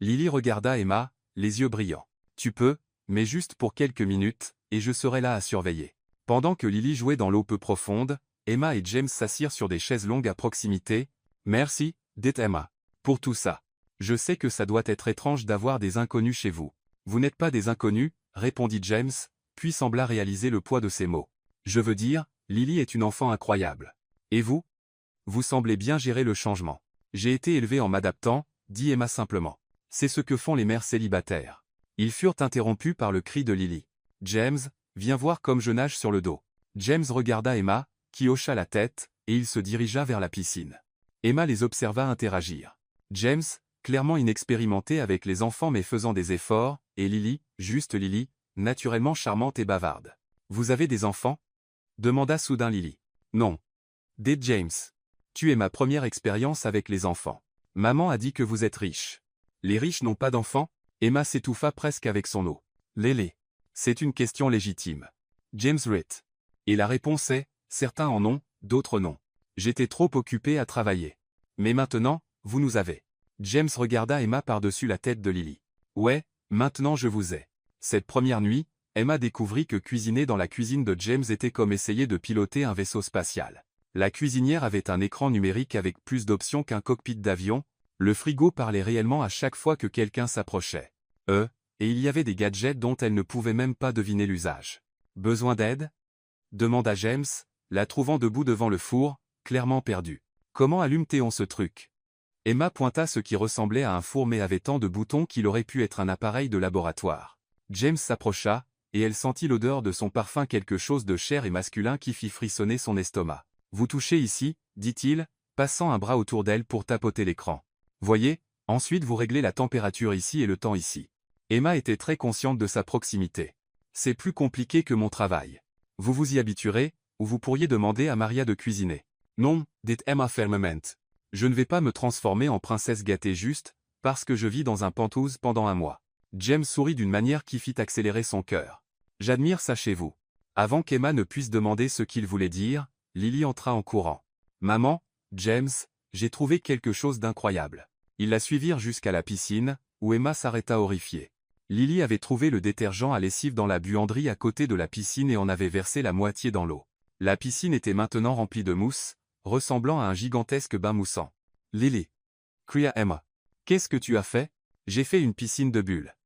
Lily regarda Emma, les yeux brillants. « Tu peux, mais juste pour quelques minutes, et je serai là à surveiller. » Pendant que Lily jouait dans l'eau peu profonde, Emma et James s'assirent sur des chaises longues à proximité. « Merci, dit Emma. Pour tout ça. Je sais que ça doit être étrange d'avoir des inconnus chez vous. »« Vous n'êtes pas des inconnus, » répondit James, puis sembla réaliser le poids de ses mots. « Je veux dire, Lily est une enfant incroyable. Et vous? Vous semblez bien gérer le changement. »« J'ai été élevée en m'adaptant, » dit Emma simplement. « C'est ce que font les mères célibataires. » Ils furent interrompus par le cri de Lily. « James, viens voir comme je nage sur le dos. » James regarda Emma, qui hocha la tête, et il se dirigea vers la piscine. Emma les observa interagir. James, clairement inexpérimenté avec les enfants mais faisant des efforts, et Lily, juste Lily, naturellement charmante et bavarde. « Vous avez des enfants? » demanda soudain Lily. « Non. » dit James. « Tu es ma première expérience avec les enfants. Maman a dit que vous êtes riche. »« Les riches n'ont pas d'enfants ?» Emma s'étouffa presque avec son eau. « Lélé. C'est une question légitime. » James rit. Et la réponse est, certains en ont, d'autres non. J'étais trop occupé à travailler. Mais maintenant, vous nous avez. James regarda Emma par-dessus la tête de Lily. Ouais, maintenant je vous ai. Cette première nuit, Emma découvrit que cuisiner dans la cuisine de James était comme essayer de piloter un vaisseau spatial. La cuisinière avait un écran numérique avec plus d'options qu'un cockpit d'avion, le frigo parlait réellement à chaque fois que quelqu'un s'approchait. Et il y avait des gadgets dont elle ne pouvait même pas deviner l'usage. Besoin d'aide? Demanda James, la trouvant debout devant le four, clairement perdue. Comment allume-t-on ce truc? Emma pointa ce qui ressemblait à un four mais avait tant de boutons qu'il aurait pu être un appareil de laboratoire. James s'approcha, et elle sentit l'odeur de son parfum, quelque chose de cher et masculin qui fit frissonner son estomac. Vous touchez ici, dit-il, passant un bras autour d'elle pour tapoter l'écran. Voyez, ensuite vous réglez la température ici et le temps ici. Emma était très consciente de sa proximité. C'est plus compliqué que mon travail. Vous vous y habituerez, ou vous pourriez demander à Maria de cuisiner. Non, dit Emma fermement. Je ne vais pas me transformer en princesse gâtée juste, parce que je vis dans un penthouse pendant un mois. James sourit d'une manière qui fit accélérer son cœur. J'admire ça chez vous. Avant qu'Emma ne puisse demander ce qu'il voulait dire, Lily entra en courant. Maman, James, j'ai trouvé quelque chose d'incroyable. Ils la suivirent jusqu'à la piscine, où Emma s'arrêta horrifiée. Lily avait trouvé le détergent à lessive dans la buanderie à côté de la piscine et en avait versé la moitié dans l'eau. La piscine était maintenant remplie de mousse, ressemblant à un gigantesque bain moussant. Lily, cria Emma. Qu'est-ce que tu as fait? J'ai fait une piscine de bulles.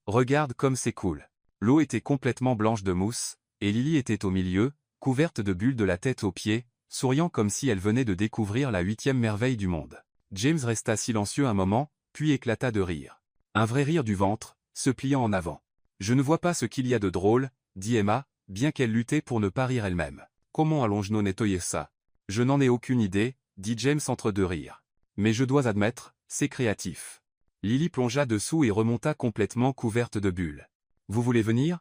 Regarde comme c'est cool. L'eau était complètement blanche de mousse, et Lily était au milieu, couverte de bulles de la tête aux pieds, souriant comme si elle venait de découvrir la 8e merveille du monde. James resta silencieux un moment, puis éclata de rire. Un vrai rire du ventre, se pliant en avant. Je ne vois pas ce qu'il y a de drôle, dit Emma, bien qu'elle luttait pour ne pas rire elle-même. Comment allons-nous nettoyer ça? Je n'en ai aucune idée, dit James entre deux rires. Mais je dois admettre, c'est créatif. Lily plongea dessous et remonta complètement couverte de bulles. Vous voulez venir?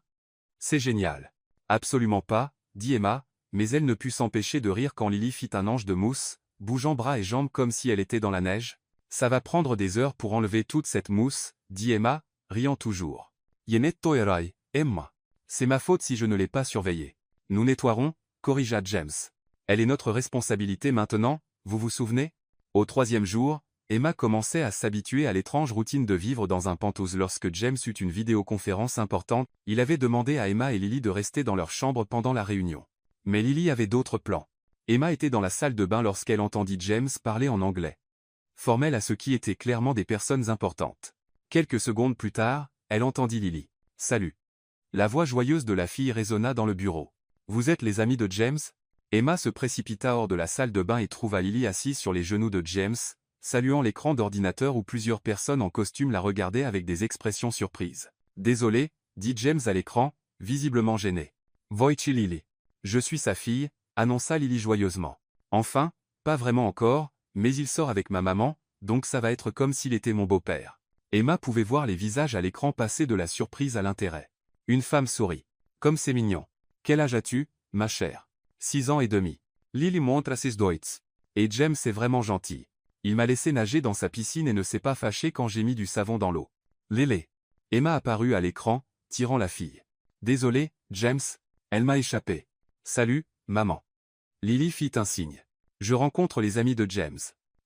C'est génial. Absolument pas, dit Emma, mais elle ne put s'empêcher de rire quand Lily fit un ange de mousse, bougeant bras et jambes comme si elle était dans la neige. Ça va prendre des heures pour enlever toute cette mousse, dit Emma, riant toujours. Yenetto erai, Emma. C'est ma faute si je ne l'ai pas surveillée. Nous nettoierons, corrigea James. Elle est notre responsabilité maintenant, vous vous souvenez? Au 3e jour, Emma commençait à s'habituer à l'étrange routine de vivre dans un penthouse lorsque James eut une vidéoconférence importante. Il avait demandé à Emma et Lily de rester dans leur chambre pendant la réunion. Mais Lily avait d'autres plans. Emma était dans la salle de bain lorsqu'elle entendit James parler en anglais. Formel à ce qui étaient clairement des personnes importantes. Quelques secondes plus tard, elle entendit Lily. « Salut !» La voix joyeuse de la fille résonna dans le bureau. « Vous êtes les amis de James ?» Emma se précipita hors de la salle de bain et trouva Lily assise sur les genoux de James, saluant l'écran d'ordinateur où plusieurs personnes en costume la regardaient avec des expressions surprises. « Désolé, » dit James à l'écran, visiblement gêné. « Voici Lily. Je suis sa fille, » annonça Lily joyeusement. « Enfin, pas vraiment encore, mais il sort avec ma maman, donc ça va être comme s'il était mon beau-père. » Emma pouvait voir les visages à l'écran passer de la surprise à l'intérêt. Une femme sourit. « Comme c'est mignon. Quel âge as-tu, ma chère? » 6 ans et demi. Lily montre ses doigts. Et James est vraiment gentil. Il m'a laissé nager dans sa piscine et ne s'est pas fâché quand j'ai mis du savon dans l'eau. Lélé. Emma apparut à l'écran, tirant la fille. Désolé, James, elle m'a échappé. Salut, maman. Lily fit un signe. Je rencontre les amis de James.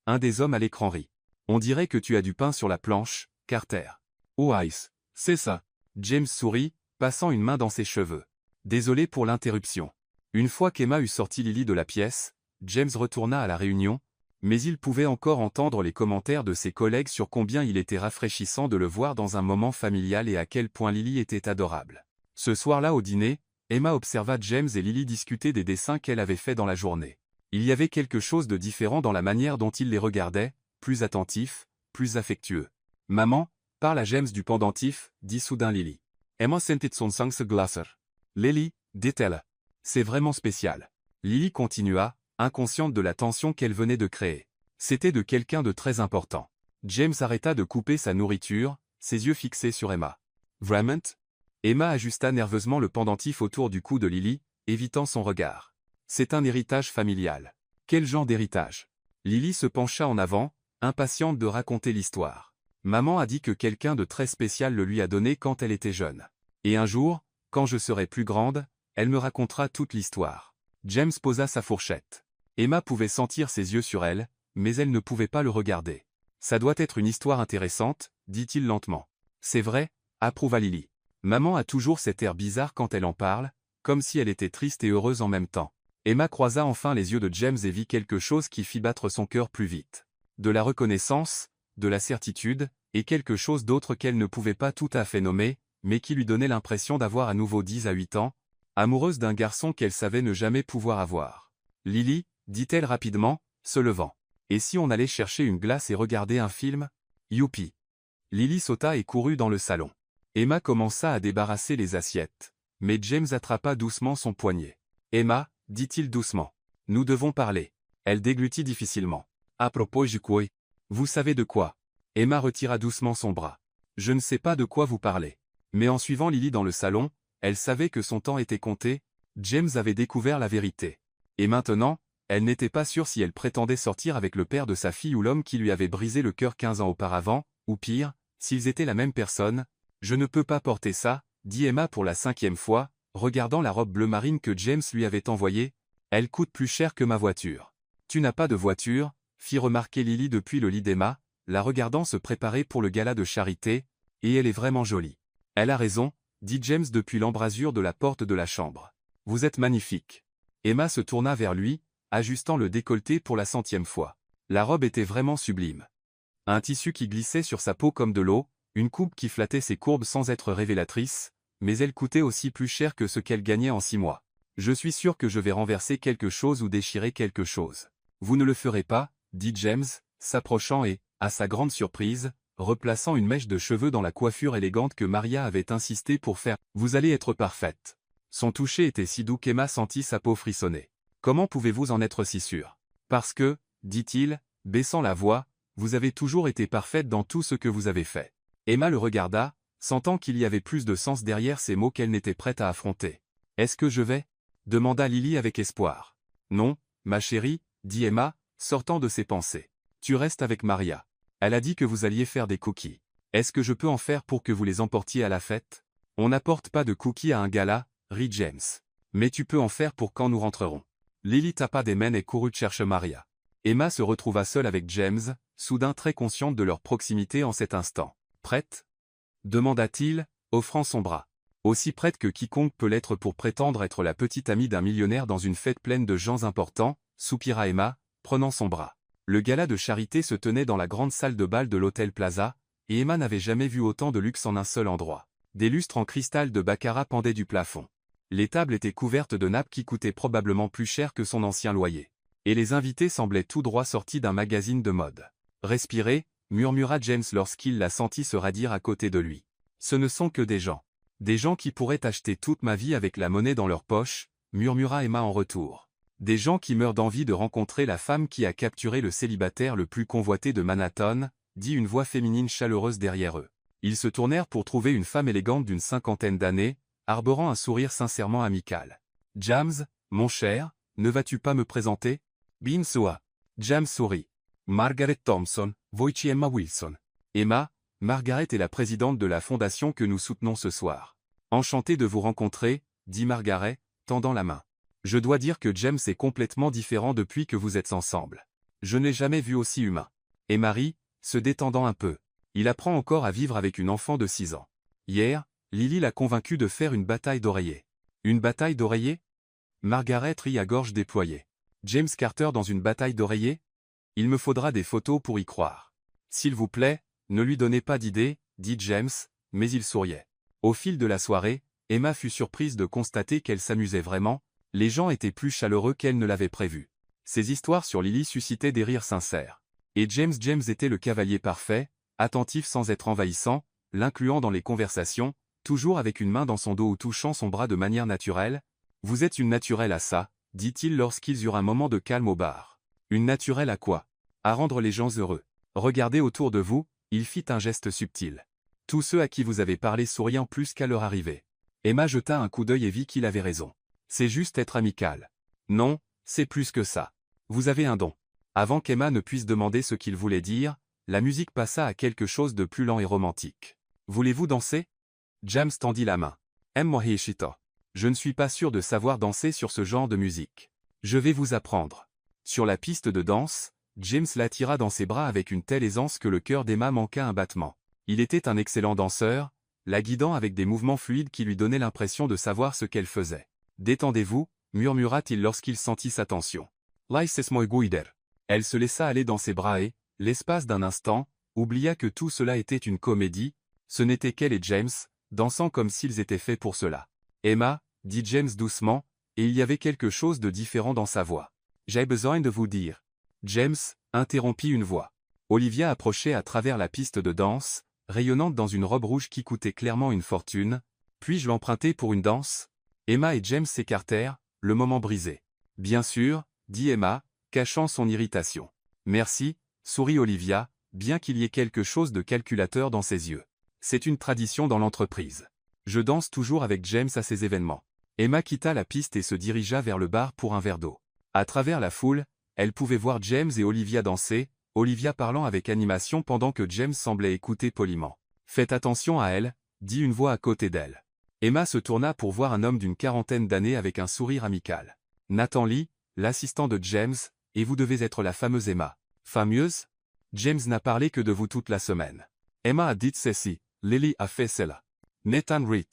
Un des hommes à l'écran rit. On dirait que tu as du pain sur la planche, Carter. Oh Ice, c'est ça. James sourit, passant une main dans ses cheveux. Désolé pour l'interruption. Une fois qu'Emma eut sorti Lily de la pièce, James retourna à la réunion, mais il pouvait encore entendre les commentaires de ses collègues sur combien il était rafraîchissant de le voir dans un moment familial et à quel point Lily était adorable. Ce soir-là au dîner, Emma observa James et Lily discuter des dessins qu'elle avait faits dans la journée. Il y avait quelque chose de différent dans la manière dont il les regardait, plus attentif, plus affectueux. « Maman, parle à James du pendentif, » dit soudain Lily. Emma sentit son sang se glacer. « Lily, dit-elle. C'est vraiment spécial. » Lily continua, inconsciente de la tension qu'elle venait de créer. C'était de quelqu'un de très important. James arrêta de couper sa nourriture, ses yeux fixés sur Emma. « Vraiment ?» Emma ajusta nerveusement le pendentif autour du cou de Lily, évitant son regard. « C'est un héritage familial. » « Quel genre d'héritage ?» Lily se pencha en avant, impatiente de raconter l'histoire. « Maman a dit que quelqu'un de très spécial le lui a donné quand elle était jeune. Et un jour, quand je serai plus grande, elle me racontera toute l'histoire. » James posa sa fourchette. Emma pouvait sentir ses yeux sur elle, mais elle ne pouvait pas le regarder. « Ça doit être une histoire intéressante, » dit-il lentement. « C'est vrai, » approuva Lily. Maman a toujours cet air bizarre quand elle en parle, comme si elle était triste et heureuse en même temps. Emma croisa enfin les yeux de James et vit quelque chose qui fit battre son cœur plus vite. De la reconnaissance, de la certitude, et quelque chose d'autre qu'elle ne pouvait pas tout à fait nommer, mais qui lui donnait l'impression d'avoir à nouveau 10 à 8 ans, amoureuse d'un garçon qu'elle savait ne jamais pouvoir avoir. « Lily, » dit-elle rapidement, se levant. « Et si on allait chercher une glace et regarder un film? Youpi !» Lily sauta et courut dans le salon. Emma commença à débarrasser les assiettes, mais James attrapa doucement son poignet. « Emma, » dit-il doucement. « Nous devons parler. » Elle déglutit difficilement. « À propos du quoi? Vous savez de quoi ?» Emma retira doucement son bras. Je ne sais pas de quoi vous parlez. Mais en suivant Lily dans le salon, elle savait que son temps était compté. James avait découvert la vérité. Et maintenant, elle n'était pas sûre si elle prétendait sortir avec le père de sa fille ou l'homme qui lui avait brisé le cœur 15 ans auparavant, ou pire, s'ils étaient la même personne. Je ne peux pas porter ça, dit Emma pour la 5e fois, regardant la robe bleu marine que James lui avait envoyée. Elle coûte plus cher que ma voiture. Tu n'as pas de voiture, fit remarquer Lily depuis le lit d'Emma, la regardant se préparer pour le gala de charité, et elle est vraiment jolie. Elle a raison, dit James depuis l'embrasure de la porte de la chambre. Vous êtes magnifique. Emma se tourna vers lui, ajustant le décolleté pour la 100e fois. La robe était vraiment sublime. Un tissu qui glissait sur sa peau comme de l'eau, une coupe qui flattait ses courbes sans être révélatrice, mais elle coûtait aussi plus cher que ce qu'elle gagnait en 6 mois. Je suis sûr que je vais renverser quelque chose ou déchirer quelque chose. Vous ne le ferez pas, dit James, s'approchant et, à sa grande surprise, replaçant une mèche de cheveux dans la coiffure élégante que Maria avait insisté pour faire. Vous allez être parfaite. Son toucher était si doux qu'Emma sentit sa peau frissonner. Comment pouvez-vous en être si sûre? Parce que, dit-il, baissant la voix, vous avez toujours été parfaite dans tout ce que vous avez fait. Emma le regarda, sentant qu'il y avait plus de sens derrière ces mots qu'elle n'était prête à affronter. Est-ce que je vais? Demanda Lily avec espoir. Non, ma chérie, dit Emma, sortant de ses pensées. Tu restes avec Maria. Elle a dit que vous alliez faire des cookies. Est-ce que je peux en faire pour que vous les emportiez à la fête? On n'apporte pas de cookies à un gala, rit James. Mais tu peux en faire pour quand nous rentrerons. Lily tapa des mains et courut chercher Maria. Emma se retrouva seule avec James, soudain très consciente de leur proximité en cet instant. Prête? Demanda-t-il, offrant son bras. Aussi prête que quiconque peut l'être pour prétendre être la petite amie d'un millionnaire dans une fête pleine de gens importants, soupira Emma, prenant son bras. Le gala de charité se tenait dans la grande salle de bal de l'Hôtel Plaza, et Emma n'avait jamais vu autant de luxe en un seul endroit. Des lustres en cristal de baccarat pendaient du plafond. Les tables étaient couvertes de nappes qui coûtaient probablement plus cher que son ancien loyer. Et les invités semblaient tout droit sortis d'un magazine de mode. Respirez, murmura James lorsqu'il la sentit se radir à côté de lui. Ce ne sont que des gens. Des gens qui pourraient acheter toute ma vie avec la monnaie dans leur poche, murmura Emma en retour. Des gens qui meurent d'envie de rencontrer la femme qui a capturé le célibataire le plus convoité de Manhattan, dit une voix féminine chaleureuse derrière eux. Ils se tournèrent pour trouver une femme élégante d'une 50aine d'années, arborant un sourire sincèrement amical. James, mon cher, ne vas-tu pas me présenter? Bin Soa. James sourit. Margaret Thompson, voici Emma Wilson. Emma, Margaret est la présidente de la fondation que nous soutenons ce soir. Enchantée de vous rencontrer, dit Margaret, tendant la main. Je dois dire que James est complètement différent depuis que vous êtes ensemble. Je n'ai jamais vu aussi humain. Et Marie, se détendant un peu. Il apprend encore à vivre avec une enfant de 6 ans. Hier, Lily l'a convaincu de faire une bataille d'oreillers. Une bataille d'oreillers? Margaret rit à gorge déployée. James Carter dans une bataille d'oreillers? Il me faudra des photos pour y croire. S'il vous plaît, ne lui donnez pas d'idée, dit James, mais il souriait. Au fil de la soirée, Emma fut surprise de constater qu'elle s'amusait vraiment, les gens étaient plus chaleureux qu'elle ne l'avait prévu. Ses histoires sur Lily suscitaient des rires sincères. Et James était le cavalier parfait, attentif sans être envahissant, l'incluant dans les conversations, toujours avec une main dans son dos ou touchant son bras de manière naturelle. Vous êtes une naturelle à ça, dit-il lorsqu'ils eurent un moment de calme au bar. Une naturelle à quoi? À rendre les gens heureux. Regardez autour de vous, il fit un geste subtil. Tous ceux à qui vous avez parlé souriant plus qu'à leur arrivée. Emma jeta un coup d'œil et vit qu'il avait raison. C'est juste être amical. Non, c'est plus que ça. Vous avez un don. Avant qu'Emma ne puisse demander ce qu'il voulait dire, la musique passa à quelque chose de plus lent et romantique. Voulez-vous danser? James tendit la main. Aime-moi Hishito. Je ne suis pas sûr de savoir danser sur ce genre de musique. Je vais vous apprendre. Sur la piste de danse, James l'attira dans ses bras avec une telle aisance que le cœur d'Emma manqua un battement. Il était un excellent danseur, la guidant avec des mouvements fluides qui lui donnaient l'impression de savoir ce qu'elle faisait. Détendez-vous, murmura-t-il lorsqu'il sentit sa tension. Laisses moi guider. Elle se laissa aller dans ses bras et, l'espace d'un instant, oublia que tout cela était une comédie, ce n'était qu'elle et James, dansant comme s'ils étaient faits pour cela. Emma, dit James doucement, et il y avait quelque chose de différent dans sa voix. J'ai besoin de vous dire. James, interrompit une voix. Olivia approchait à travers la piste de danse, rayonnante dans une robe rouge qui coûtait clairement une fortune. Puis-je l'emprunter pour une danse? Emma et James s'écartèrent, le moment brisé. Bien sûr, dit Emma, cachant son irritation. Merci, sourit Olivia, bien qu'il y ait quelque chose de calculateur dans ses yeux. C'est une tradition dans l'entreprise. Je danse toujours avec James à ces événements. Emma quitta la piste et se dirigea vers le bar pour un verre d'eau. À travers la foule, elle pouvait voir James et Olivia danser, Olivia parlant avec animation pendant que James semblait écouter poliment. « Faites attention à elle », dit une voix à côté d'elle. Emma se tourna pour voir un homme d'une quarantaine d'années avec un sourire amical. « Nathan Lee, l'assistant de James, et vous devez être la fameuse Emma. »« Fameuse ? James n'a parlé que de vous toute la semaine. » Emma a dit ceci, Lily a fait cela. Nathan Reed.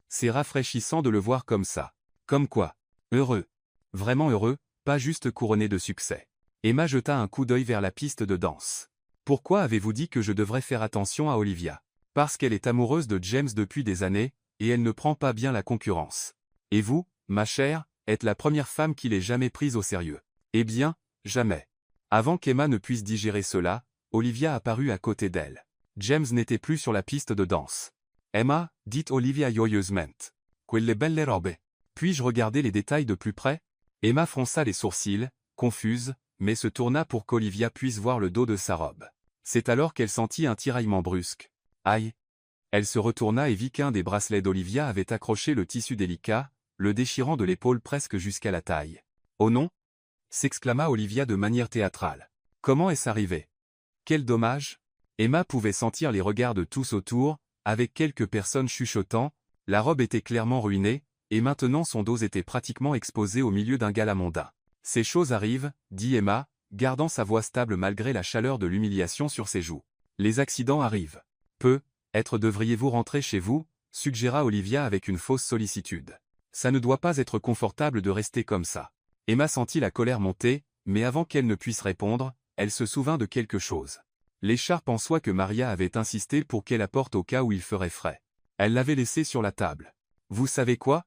C'est rafraîchissant de le voir comme ça. Comme quoi. Heureux. Vraiment heureux, pas juste couronné de succès. Emma jeta un coup d'œil vers la piste de danse. Pourquoi avez-vous dit que je devrais faire attention à Olivia? Parce qu'elle est amoureuse de James depuis des années, et elle ne prend pas bien la concurrence. Et vous, ma chère, êtes la première femme qui l'ait jamais prise au sérieux. Eh bien, jamais. Avant qu'Emma ne puisse digérer cela, Olivia apparut à côté d'elle. James n'était plus sur la piste de danse. Emma, dit Olivia joyeusement. Quelle belle robe. Puis-je regarder les détails de plus près? Emma fronça les sourcils, confuse, mais se tourna pour qu'Olivia puisse voir le dos de sa robe. C'est alors qu'elle sentit un tiraillement brusque. Aïe! Elle se retourna et vit qu'un des bracelets d'Olivia avait accroché le tissu délicat, le déchirant de l'épaule presque jusqu'à la taille. « Oh non !» s'exclama Olivia de manière théâtrale. « Comment est-ce arrivé? Quel dommage !» Emma pouvait sentir les regards de tous autour, avec quelques personnes chuchotant, la robe était clairement ruinée, et maintenant son dos était pratiquement exposé au milieu d'un gala mondain. « Ces choses arrivent, » dit Emma, gardant sa voix stable malgré la chaleur de l'humiliation sur ses joues. « Les accidents arrivent. Peut-être devriez-vous rentrer chez vous, suggéra Olivia avec une fausse sollicitude. Ça ne doit pas être confortable de rester comme ça. Emma sentit la colère monter, mais avant qu'elle ne puisse répondre, elle se souvint de quelque chose. L'écharpe en soie que Maria avait insisté pour qu'elle apporte au cas où il ferait frais. Elle l'avait laissée sur la table. « Vous savez quoi ?»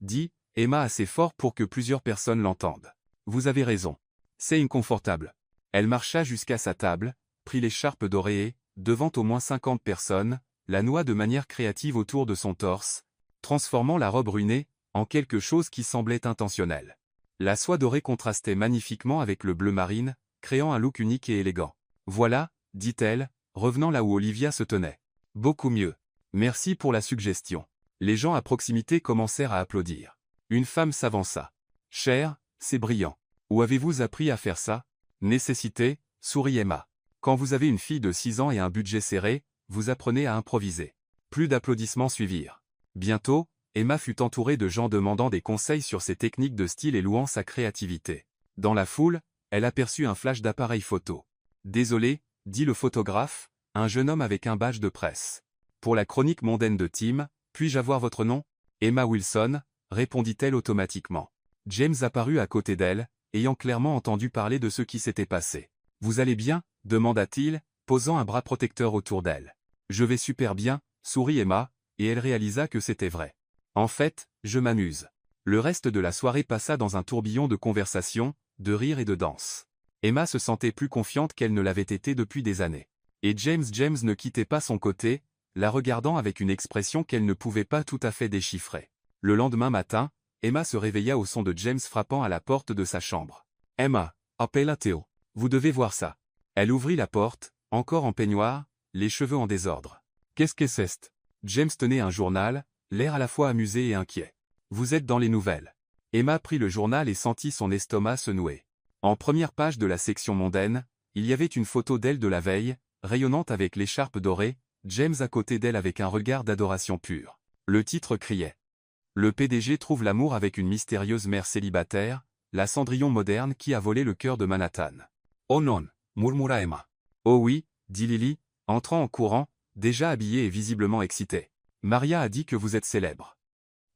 dit Emma assez fort pour que plusieurs personnes l'entendent. « Vous avez raison. C'est inconfortable. » Elle marcha jusqu'à sa table, prit l'écharpe dorée et, devant au moins 50 personnes, la noua de manière créative autour de son torse, transformant la robe ruinée en quelque chose qui semblait intentionnel. La soie dorée contrastait magnifiquement avec le bleu marine, créant un look unique et élégant. « Voilà, » dit-elle, revenant là où Olivia se tenait. « Beaucoup mieux. Merci pour la suggestion. » Les gens à proximité commencèrent à applaudir. Une femme s'avança. « Cher, c'est brillant. Où avez-vous appris à faire ça? » Nécessité, sourit Emma. Quand vous avez une fille de 6 ans et un budget serré, vous apprenez à improviser. Plus d'applaudissements suivirent. Bientôt, Emma fut entourée de gens demandant des conseils sur ses techniques de style et louant sa créativité. Dans la foule, elle aperçut un flash d'appareil photo. « Désolé, » dit le photographe, un jeune homme avec un badge de presse. « Pour la chronique mondaine de Tim, puis-je avoir votre nom? » Emma Wilson, répondit-elle automatiquement. James apparut à côté d'elle, ayant clairement entendu parler de ce qui s'était passé. « Vous allez bien ?» demanda-t-il, posant un bras protecteur autour d'elle. « Je vais super bien », sourit Emma, et elle réalisa que c'était vrai. « En fait, je m'amuse. » Le reste de la soirée passa dans un tourbillon de conversation, de rire et de danse. Emma se sentait plus confiante qu'elle ne l'avait été depuis des années. Et James ne quittait pas son côté, la regardant avec une expression qu'elle ne pouvait pas tout à fait déchiffrer. Le lendemain matin, Emma se réveilla au son de James frappant à la porte de sa chambre. « Emma, appelle Théo. Vous devez voir ça. » Elle ouvrit la porte, encore en peignoir, les cheveux en désordre. « Qu'est-ce que c'est ?» James tenait un journal, l'air à la fois amusé et inquiet. « Vous êtes dans les nouvelles. » Emma prit le journal et sentit son estomac se nouer. En première page de la section mondaine, il y avait une photo d'elle de la veille, rayonnante avec l'écharpe dorée, James à côté d'elle avec un regard d'adoration pure. Le titre criait. Le PDG trouve l'amour avec une mystérieuse mère célibataire, la Cendrillon moderne qui a volé le cœur de Manhattan. « Oh non !» murmura Emma. « Oh oui !» dit Lily, entrant en courant, déjà habillée et visiblement excitée. « Maria a dit que vous êtes célèbre.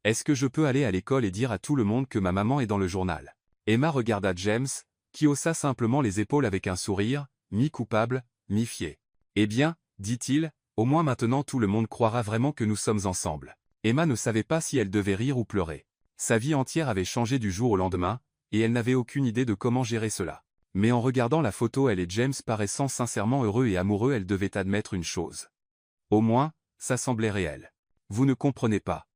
Est-ce que je peux aller à l'école et dire à tout le monde que ma maman est dans le journal ?» Emma regarda James, qui haussa simplement les épaules avec un sourire, mi-coupable, mi-fier. « Eh bien, dit-il, au moins maintenant tout le monde croira vraiment que nous sommes ensemble. » Emma ne savait pas si elle devait rire ou pleurer. Sa vie entière avait changé du jour au lendemain, et elle n'avait aucune idée de comment gérer cela. Mais en regardant la photo elle et James paraissant sincèrement heureux et amoureux elle devait admettre une chose. Au moins, ça semblait réel. « Vous ne comprenez pas. »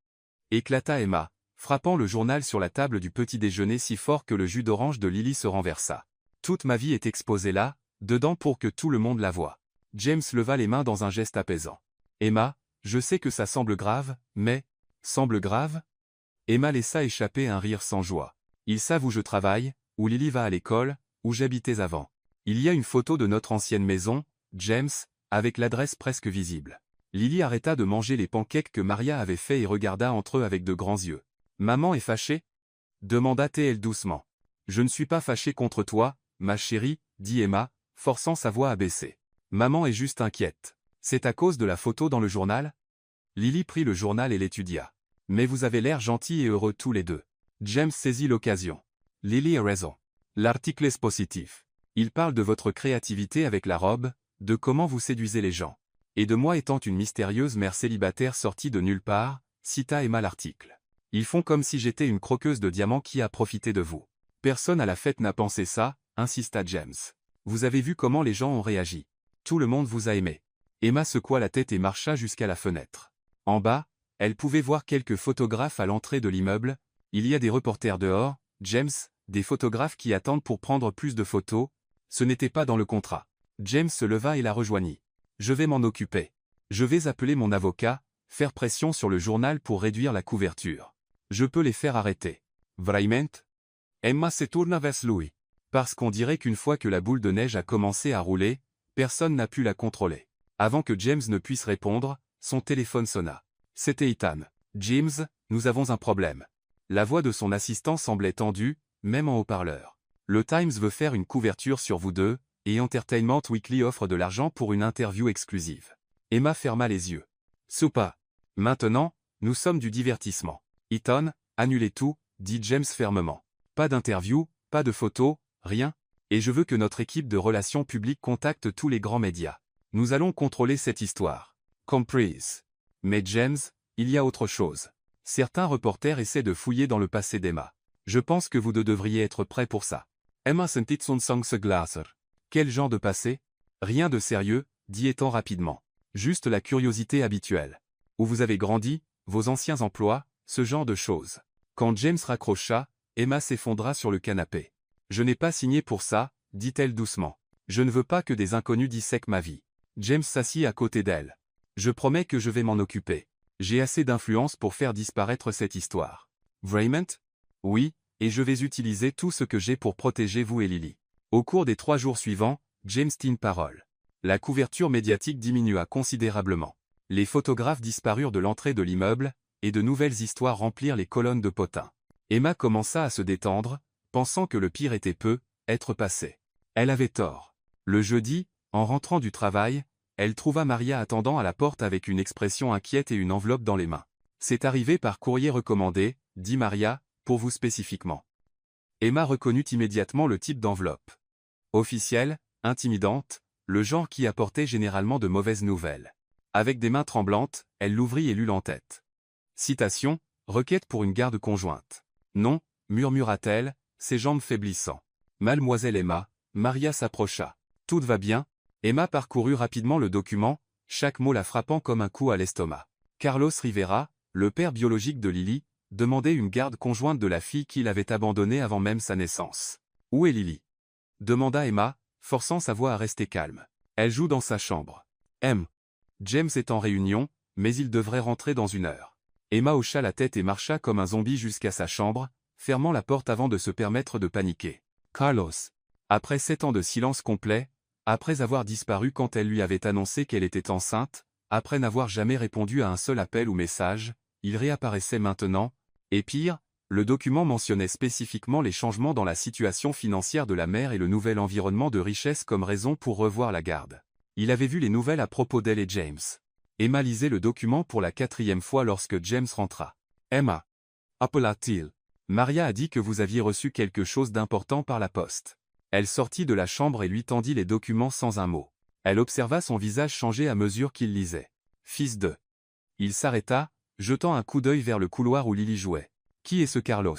éclata Emma, frappant le journal sur la table du petit déjeuner si fort que le jus d'orange de Lily se renversa. « Toute ma vie est exposée là, dedans pour que tout le monde la voie. » James leva les mains dans un geste apaisant. Emma, je sais que ça semble grave, mais... Semble grave? Emma laissa échapper un rire sans joie. Ils savent où je travaille, où Lily va à l'école, où j'habitais avant. Il y a une photo de notre ancienne maison, James, avec l'adresse presque visible. Lily arrêta de manger les pancakes que Maria avait fait et regarda entre eux avec de grands yeux. « Maman est fâchée ?» demanda-t-elle doucement. « Je ne suis pas fâchée contre toi, ma chérie, » dit Emma, forçant sa voix à baisser. « Maman est juste inquiète. C'est à cause de la photo dans le journal ?» Lily prit le journal et l'étudia. « Mais vous avez l'air gentils et heureux tous les deux. » James saisit l'occasion. « Lily a raison. L'article est positif. Il parle de votre créativité avec la robe, de comment vous séduisez les gens. Et de moi étant une mystérieuse mère célibataire sortie de nulle part, » cita Emma l'article. « Ils font comme si j'étais une croqueuse de diamants qui a profité de vous. » « Personne à la fête n'a pensé ça, » insista James. « Vous avez vu comment les gens ont réagi. Tout le monde vous a aimé. » Emma secoua la tête et marcha jusqu'à la fenêtre. En bas, elle pouvait voir quelques photographes à l'entrée de l'immeuble. Il y a des reporters dehors, James, des photographes qui attendent pour prendre plus de photos. Ce n'était pas dans le contrat. James se leva et la rejoignit. « Je vais m'en occuper. Je vais appeler mon avocat, faire pression sur le journal pour réduire la couverture. Je peux les faire arrêter. » Vraiment? Emma se tourna vers lui. Parce qu'on dirait qu'une fois que la boule de neige a commencé à rouler, personne n'a pu la contrôler. Avant que James ne puisse répondre, son téléphone sonna. C'était Ethan. « James, nous avons un problème. » La voix de son assistant semblait tendue, même en haut-parleur. « Le Times veut faire une couverture sur vous deux, et Entertainment Weekly offre de l'argent pour une interview exclusive. » Emma ferma les yeux. « Soupa. Maintenant, nous sommes du divertissement. » « Ethan, annulez tout, » dit James fermement. « Pas d'interview, pas de photos, rien. Et je veux que notre équipe de relations publiques contacte tous les grands médias. Nous allons contrôler cette histoire. Comprise. Mais James, il y a autre chose. Certains reporters essaient de fouiller dans le passé d'Emma. Je pense que vous deux devriez être prêts pour ça. » Emma sentit son sang se glacer. « Quel genre de passé? » Rien de sérieux, dit Ethan rapidement. Juste la curiosité habituelle. Où vous avez grandi, vos anciens emplois, ce genre de choses. Quand James raccrocha, Emma s'effondra sur le canapé. « Je n'ai pas signé pour ça, » dit-elle doucement. « Je ne veux pas que des inconnus dissèquent ma vie. » James s'assit à côté d'elle. « Je promets que je vais m'en occuper. J'ai assez d'influence pour faire disparaître cette histoire. » Vraiment? Oui, et je vais utiliser tout ce que j'ai pour protéger vous et Lily. Au cours des 3 jours suivants, James tint parole. La couverture médiatique diminua considérablement. Les photographes disparurent de l'entrée de l'immeuble, et de nouvelles histoires remplirent les colonnes de potins. Emma commença à se détendre, pensant que le pire était être passé. Elle avait tort. Le jeudi, en rentrant du travail, elle trouva Maria attendant à la porte avec une expression inquiète et une enveloppe dans les mains. « C'est arrivé par courrier recommandé, » dit Maria, « pour vous spécifiquement. » Emma reconnut immédiatement le type d'enveloppe. Officielle, intimidante, le genre qui apportait généralement de mauvaises nouvelles. Avec des mains tremblantes, elle l'ouvrit et lut l'en-tête. Citation, requête pour une garde conjointe. Non, murmura-t-elle, ses jambes faiblissant. Mademoiselle Emma, Maria s'approcha. Tout va bien? Emma parcourut rapidement le document, chaque mot la frappant comme un coup à l'estomac. Carlos Rivera, le père biologique de Lily, demandait une garde conjointe de la fille qu'il avait abandonnée avant même sa naissance. Où est Lily? Demanda Emma, forçant sa voix à rester calme. Elle joue dans sa chambre. James est en réunion, mais il devrait rentrer dans 1 heure. Emma hocha la tête et marcha comme un zombie jusqu'à sa chambre, fermant la porte avant de se permettre de paniquer. Carlos. Après 7 ans de silence complet, après avoir disparu quand elle lui avait annoncé qu'elle était enceinte, après n'avoir jamais répondu à un seul appel ou message, il réapparaissait maintenant, et pire, le document mentionnait spécifiquement les changements dans la situation financière de la mère et le nouvel environnement de richesse comme raison pour revoir la garde. Il avait vu les nouvelles à propos d'elle et James. Emma lisait le document pour la 4e fois lorsque James rentra. « Emma. » appela-t-il. « Maria a dit que vous aviez reçu quelque chose d'important par la poste. » Elle sortit de la chambre et lui tendit les documents sans un mot. Elle observa son visage changer à mesure qu'il lisait. « Fils de... » Il s'arrêta, jetant un coup d'œil vers le couloir où Lily jouait. « Qui est ce Carlos? »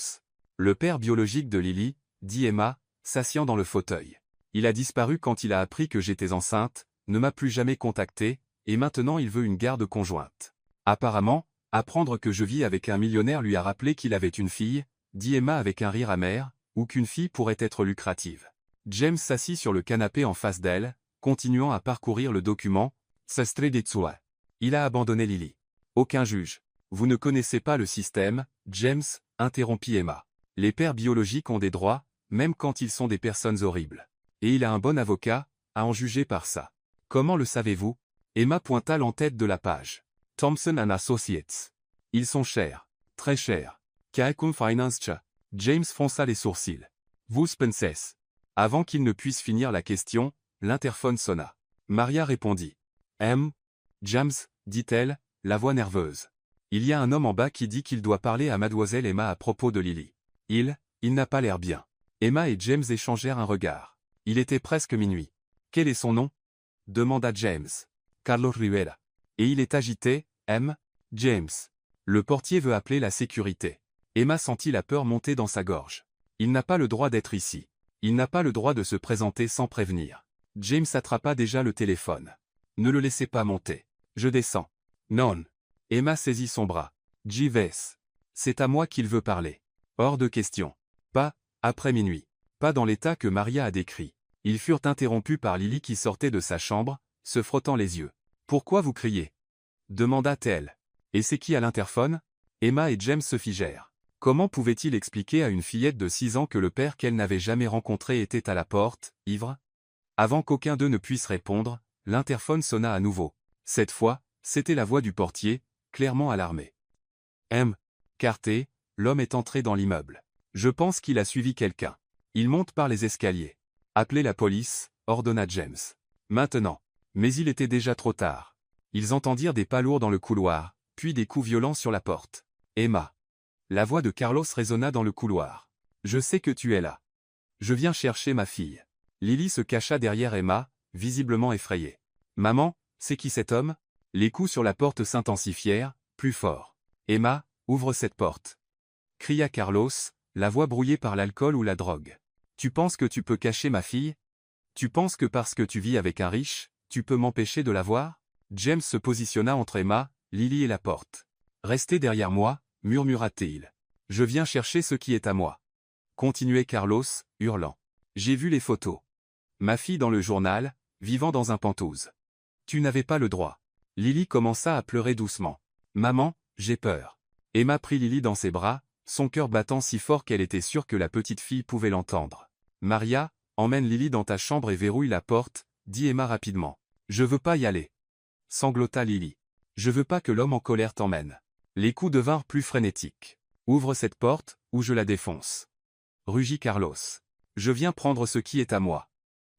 Le père biologique de Lily, dit Emma, s'assiant dans le fauteuil. « Il a disparu quand il a appris que j'étais enceinte, ne m'a plus jamais contacté, et maintenant il veut une garde conjointe. Apparemment, apprendre que je vis avec un millionnaire lui a rappelé qu'il avait une fille, » dit Emma avec un rire amer, « ou qu'une fille pourrait être lucrative. » James s'assit sur le canapé en face d'elle, continuant à parcourir le document. « Ça streditsua. » Il a abandonné Lily. Aucun juge. Vous ne connaissez pas le système, James, interrompit Emma. Les pères biologiques ont des droits, même quand ils sont des personnes horribles. Et il a un bon avocat, à en juger par ça. Comment le savez-vous? Emma pointa l'en-tête de la page. Thompson & Associates. Ils sont chers. Très chers. Kaekun Finance Cha. James fronça les sourcils. Vous pensez? Avant qu'il ne puisse finir la question, l'interphone sonna. Maria répondit. James, dit-elle, la voix nerveuse. Il y a un homme en bas qui dit qu'il doit parler à mademoiselle Emma à propos de Lily. Il n'a pas l'air bien. Emma et James échangèrent un regard. Il était presque minuit. Quel est son nom? Demanda James. Carlos Rivera. Et il est agité, James. Le portier veut appeler la sécurité. Emma sentit la peur monter dans sa gorge. Il n'a pas le droit d'être ici. Il n'a pas le droit de se présenter sans prévenir. James attrapa déjà le téléphone. Ne le laissez pas monter. Je descends. Non. Emma saisit son bras. Jeeves. C'est à moi qu'il veut parler. Hors de question. Pas, après minuit. Pas dans l'état que Maria a décrit. Ils furent interrompus par Lily qui sortait de sa chambre, se frottant les yeux. Pourquoi vous criez? Demanda-t-elle. Et c'est qui à l'interphone? Emma et James se figèrent. Comment pouvait-il expliquer à une fillette de 6 ans que le père qu'elle n'avait jamais rencontré était à la porte, ivre? Avant qu'aucun d'eux ne puisse répondre, l'interphone sonna à nouveau. Cette fois, c'était la voix du portier, clairement alarmé. Carter, l'homme est entré dans l'immeuble. Je pense qu'il a suivi quelqu'un. Il monte par les escaliers. Appelez la police, ordonna James. Maintenant. Mais il était déjà trop tard. Ils entendirent des pas lourds dans le couloir, puis des coups violents sur la porte. Emma. La voix de Carlos résonna dans le couloir. Je sais que tu es là. Je viens chercher ma fille. Lily se cacha derrière Emma, visiblement effrayée. Maman, c'est qui cet homme? Les coups sur la porte s'intensifièrent, plus fort. Emma, ouvre cette porte. Cria Carlos, la voix brouillée par l'alcool ou la drogue. Tu penses que tu peux cacher ma fille? Tu penses que parce que tu vis avec un riche, tu peux m'empêcher de la voir? James se positionna entre Emma, Lily et la porte. Restez derrière moi, murmura-t-il. Je viens chercher ce qui est à moi. Continuait Carlos, hurlant. J'ai vu les photos. Ma fille dans le journal, vivant dans un penthouse. Tu n'avais pas le droit. Lily commença à pleurer doucement. Maman, j'ai peur. Emma prit Lily dans ses bras, son cœur battant si fort qu'elle était sûre que la petite fille pouvait l'entendre. Maria, emmène Lily dans ta chambre et verrouille la porte, dit Emma rapidement. Je veux pas y aller. Sanglota Lily. Je veux pas que l'homme en colère t'emmène. Les coups devinrent plus frénétiques. Ouvre cette porte, ou je la défonce. Rugit Carlos. Je viens prendre ce qui est à moi.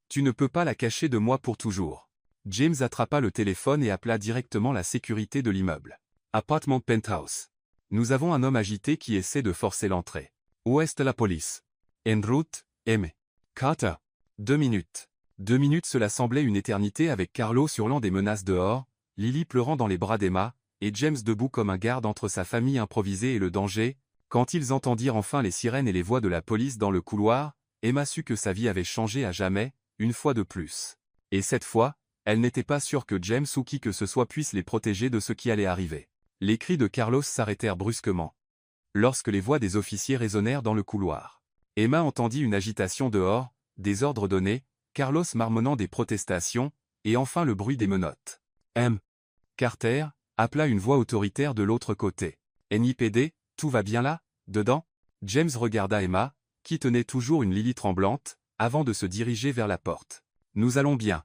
Tu ne peux pas la cacher de moi pour toujours. James attrapa le téléphone et appela directement la sécurité de l'immeuble. Appartement Penthouse. Nous avons un homme agité qui essaie de forcer l'entrée. Où est la police? En route, M. Carter. 2 minutes. 2 minutes, cela semblait une éternité avec Carlos hurlant des menaces dehors, Lily pleurant dans les bras d'Emma, et James debout comme un garde entre sa famille improvisée et le danger. Quand ils entendirent enfin les sirènes et les voix de la police dans le couloir, Emma sut que sa vie avait changé à jamais, une fois de plus. Et cette fois, elle n'était pas sûre que James ou qui que ce soit puisse les protéger de ce qui allait arriver. Les cris de Carlos s'arrêtèrent brusquement. Lorsque les voix des officiers résonnèrent dans le couloir. Emma entendit une agitation dehors, des ordres donnés, Carlos marmonnant des protestations, et enfin le bruit des menottes. Carter, appela une voix autoritaire de l'autre côté. NIPD, tout va bien là, dedans? James regarda Emma, qui tenait toujours une Lily tremblante, avant de se diriger vers la porte. Nous allons bien,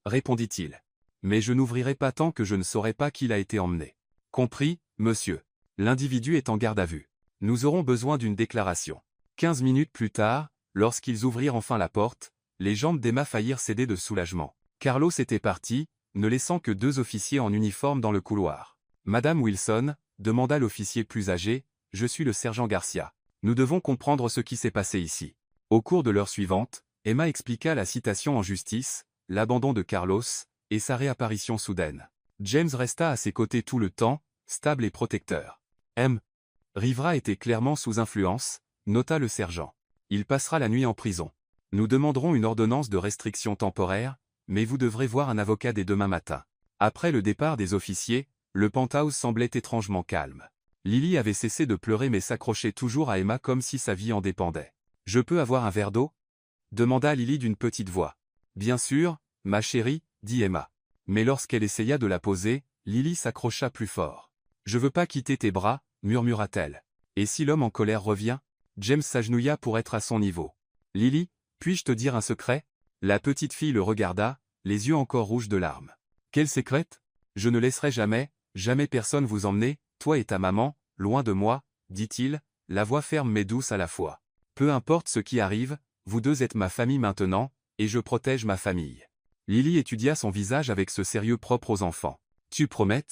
répondit-il. Mais je n'ouvrirai pas tant que je ne saurai pas qui l'a été emmené. Compris, monsieur. L'individu est en garde à vue. Nous aurons besoin d'une déclaration. 15 minutes plus tard, lorsqu'ils ouvrirent enfin la porte, les jambes d'Emma faillirent céder de soulagement. Carlos était parti, ne laissant que 2 officiers en uniforme dans le couloir. Madame Wilson, demanda l'officier plus âgé, je suis le sergent Garcia. Nous devons comprendre ce qui s'est passé ici. Au cours de l'heure suivante, Emma expliqua la citation en justice, l'abandon de Carlos, et sa réapparition soudaine. James resta à ses côtés tout le temps, stable et protecteur. Rivera était clairement sous influence, nota le sergent. Il passera la nuit en prison. Nous demanderons une ordonnance de restriction temporaire, mais vous devrez voir un avocat dès demain matin. Après le départ des officiers, le penthouse semblait étrangement calme. Lily avait cessé de pleurer mais s'accrochait toujours à Emma comme si sa vie en dépendait. « Je peux avoir un verre d'eau » demanda Lily d'une petite voix. « Bien sûr, ma chérie, dit Emma. Mais lorsqu'elle essaya de la poser, Lily s'accrocha plus fort. « Je veux pas quitter tes bras, murmura-t-elle. Et si l'homme en colère revient ?» James s'agenouilla pour être à son niveau. « Lily, puis-je te dire un secret ?» La petite fille le regarda, les yeux encore rouges de larmes. « Quel secret ? Je ne laisserai jamais, jamais personne vous emmener, toi et ta maman, loin de moi, dit-il, la voix ferme mais douce à la fois. Peu importe ce qui arrive, vous deux êtes ma famille maintenant, et je protège ma famille. » Lily étudia son visage avec ce sérieux propre aux enfants. « Tu promets ?»«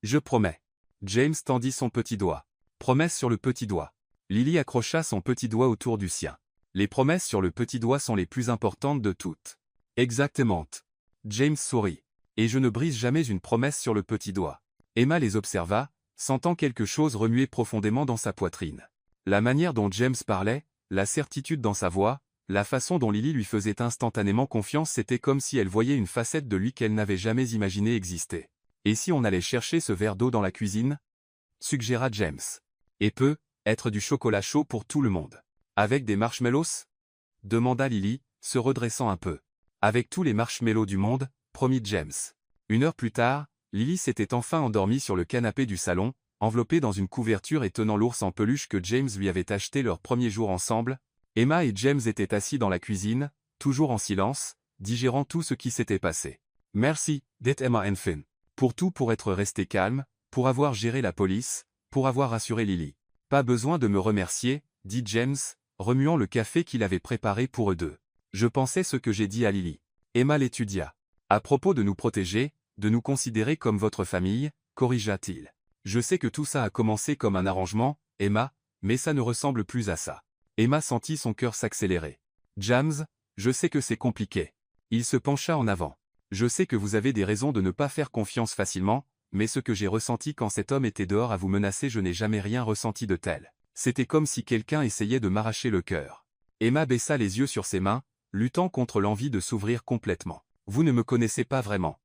Je promets. » James tendit son petit doigt. Promesse sur le petit doigt. Lily accrocha son petit doigt autour du sien. Les promesses sur le petit doigt sont les plus importantes de toutes. Exactement. James sourit. Et je ne brise jamais une promesse sur le petit doigt. Emma les observa, sentant quelque chose remuer profondément dans sa poitrine. La manière dont James parlait, la certitude dans sa voix, la façon dont Lily lui faisait instantanément confiance, c'était comme si elle voyait une facette de lui qu'elle n'avait jamais imaginé exister. Et si on allait chercher ce verre d'eau dans la cuisine ? Suggéra James. Et peut être du chocolat chaud pour tout le monde. Avec des marshmallows ? Demanda Lily, se redressant un peu. Avec tous les marshmallows du monde, promit James. 1 heure plus tard, Lily s'était enfin endormie sur le canapé du salon, enveloppée dans une couverture et tenant l'ours en peluche que James lui avait acheté leur premier jour ensemble. Emma et James étaient assis dans la cuisine, toujours en silence, digérant tout ce qui s'était passé. « Merci, dit Emma enfin. Pour être resté calme, pour avoir géré la police, pour avoir rassuré Lily. »« Pas besoin de me remercier, » dit James, remuant le café qu'il avait préparé pour eux deux. « Je pensais ce que j'ai dit à Lily. » Emma l'étudia. « À propos de nous protéger, de nous considérer comme votre famille, corrigea-t-il. Je sais que tout ça a commencé comme un arrangement, Emma, mais ça ne ressemble plus à ça. » Emma sentit son cœur s'accélérer. « James, je sais que c'est compliqué. » Il se pencha en avant. « Je sais que vous avez des raisons de ne pas faire confiance facilement, mais ce que j'ai ressenti quand cet homme était dehors à vous menacer, je n'ai jamais rien ressenti de tel. C'était comme si quelqu'un essayait de m'arracher le cœur. » Emma baissa les yeux sur ses mains, luttant contre l'envie de s'ouvrir complètement. « Vous ne me connaissez pas vraiment.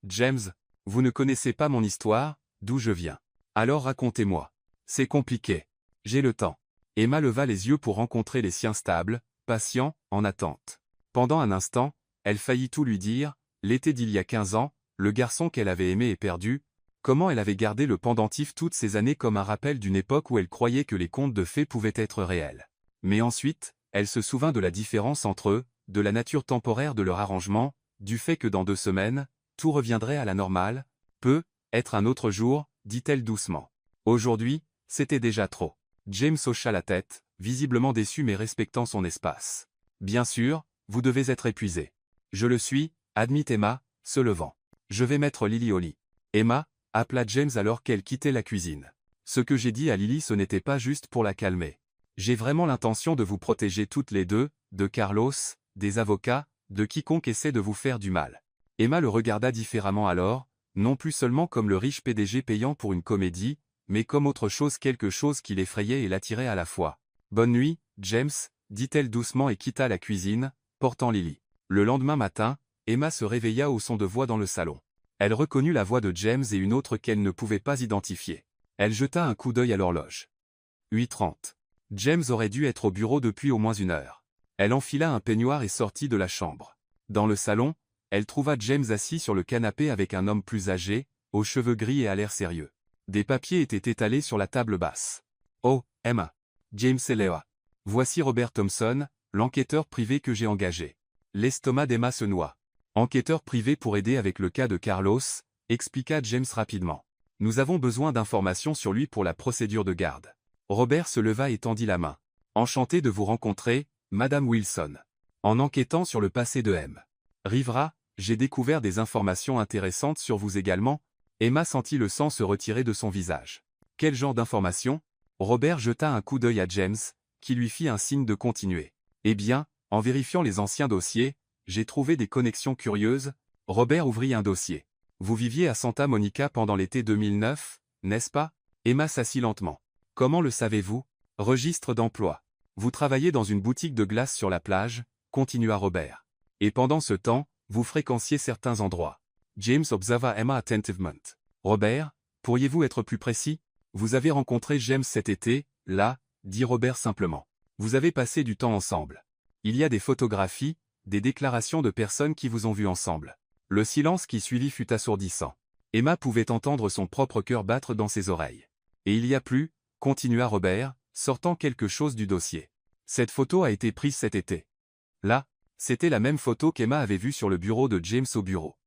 James, vous ne connaissez pas mon histoire, d'où je viens. Alors racontez-moi. C'est compliqué. J'ai le temps. » Emma leva les yeux pour rencontrer les siens stables, patients, en attente. Pendant un instant, elle faillit tout lui dire, l'été d'il y a 15 ans, le garçon qu'elle avait aimé et perdu, comment elle avait gardé le pendentif toutes ces années comme un rappel d'une époque où elle croyait que les contes de fées pouvaient être réels. Mais ensuite, elle se souvint de la différence entre eux, de la nature temporaire de leur arrangement, du fait que dans 2 semaines, tout reviendrait à la normale, peut être un autre jour, dit-elle doucement. Aujourd'hui, c'était déjà trop. James hocha la tête, visiblement déçu mais respectant son espace. Bien sûr, vous devez être épuisé. Je le suis, admit Emma, se levant. Je vais mettre Lily au lit. Emma, appela James alors qu'elle quittait la cuisine. Ce que j'ai dit à Lily, ce n'était pas juste pour la calmer. J'ai vraiment l'intention de vous protéger toutes les deux, de Carlos, des avocats, de quiconque essaie de vous faire du mal. Emma le regarda différemment alors, non plus seulement comme le riche PDG payant pour une comédie, mais comme autre chose, quelque chose qui l'effrayait et l'attirait à la fois. « Bonne nuit, James » dit-elle doucement et quitta la cuisine, portant Lily. Le lendemain matin, Emma se réveilla au son de voix dans le salon. Elle reconnut la voix de James et une autre qu'elle ne pouvait pas identifier. Elle jeta un coup d'œil à l'horloge. 8h30. James aurait dû être au bureau depuis au moins 1 heure. Elle enfila un peignoir et sortit de la chambre. Dans le salon, elle trouva James assis sur le canapé avec un homme plus âgé, aux cheveux gris et à l'air sérieux. Des papiers étaient étalés sur la table basse. « Oh, Emma. James et Léa. Voici Robert Thompson, l'enquêteur privé que j'ai engagé. » L'estomac d'Emma se noua. « Enquêteur privé pour aider avec le cas de Carlos », expliqua James rapidement. « Nous avons besoin d'informations sur lui pour la procédure de garde. » Robert se leva et tendit la main. « Enchanté de vous rencontrer, Madame Wilson. En enquêtant sur le passé de M. Rivera, j'ai découvert des informations intéressantes sur vous également. » Emma sentit le sang se retirer de son visage. « Quel genre d'informations ?» Robert jeta un coup d'œil à James, qui lui fit un signe de continuer. « Eh bien, en vérifiant les anciens dossiers, j'ai trouvé des connexions curieuses. » Robert ouvrit un dossier. « Vous viviez à Santa Monica pendant l'été 2009, n'est-ce pas ?» Emma s'assit lentement. « Comment le savez-vous ?»« Registre d'emploi. Vous travaillez dans une boutique de glace sur la plage, » continua Robert. « Et pendant ce temps, vous fréquentiez certains endroits. » James observa Emma attentivement. « Robert, pourriez-vous être plus précis ? Vous avez rencontré James cet été, là, » dit Robert simplement. « Vous avez passé du temps ensemble. Il y a des photographies, des déclarations de personnes qui vous ont vu ensemble. » Le silence qui suivit fut assourdissant. Emma pouvait entendre son propre cœur battre dans ses oreilles. Et il y a plus, continua Robert, sortant quelque chose du dossier. Cette photo a été prise cet été. Là, c'était la même photo qu'Emma avait vue sur le bureau de James au bureau.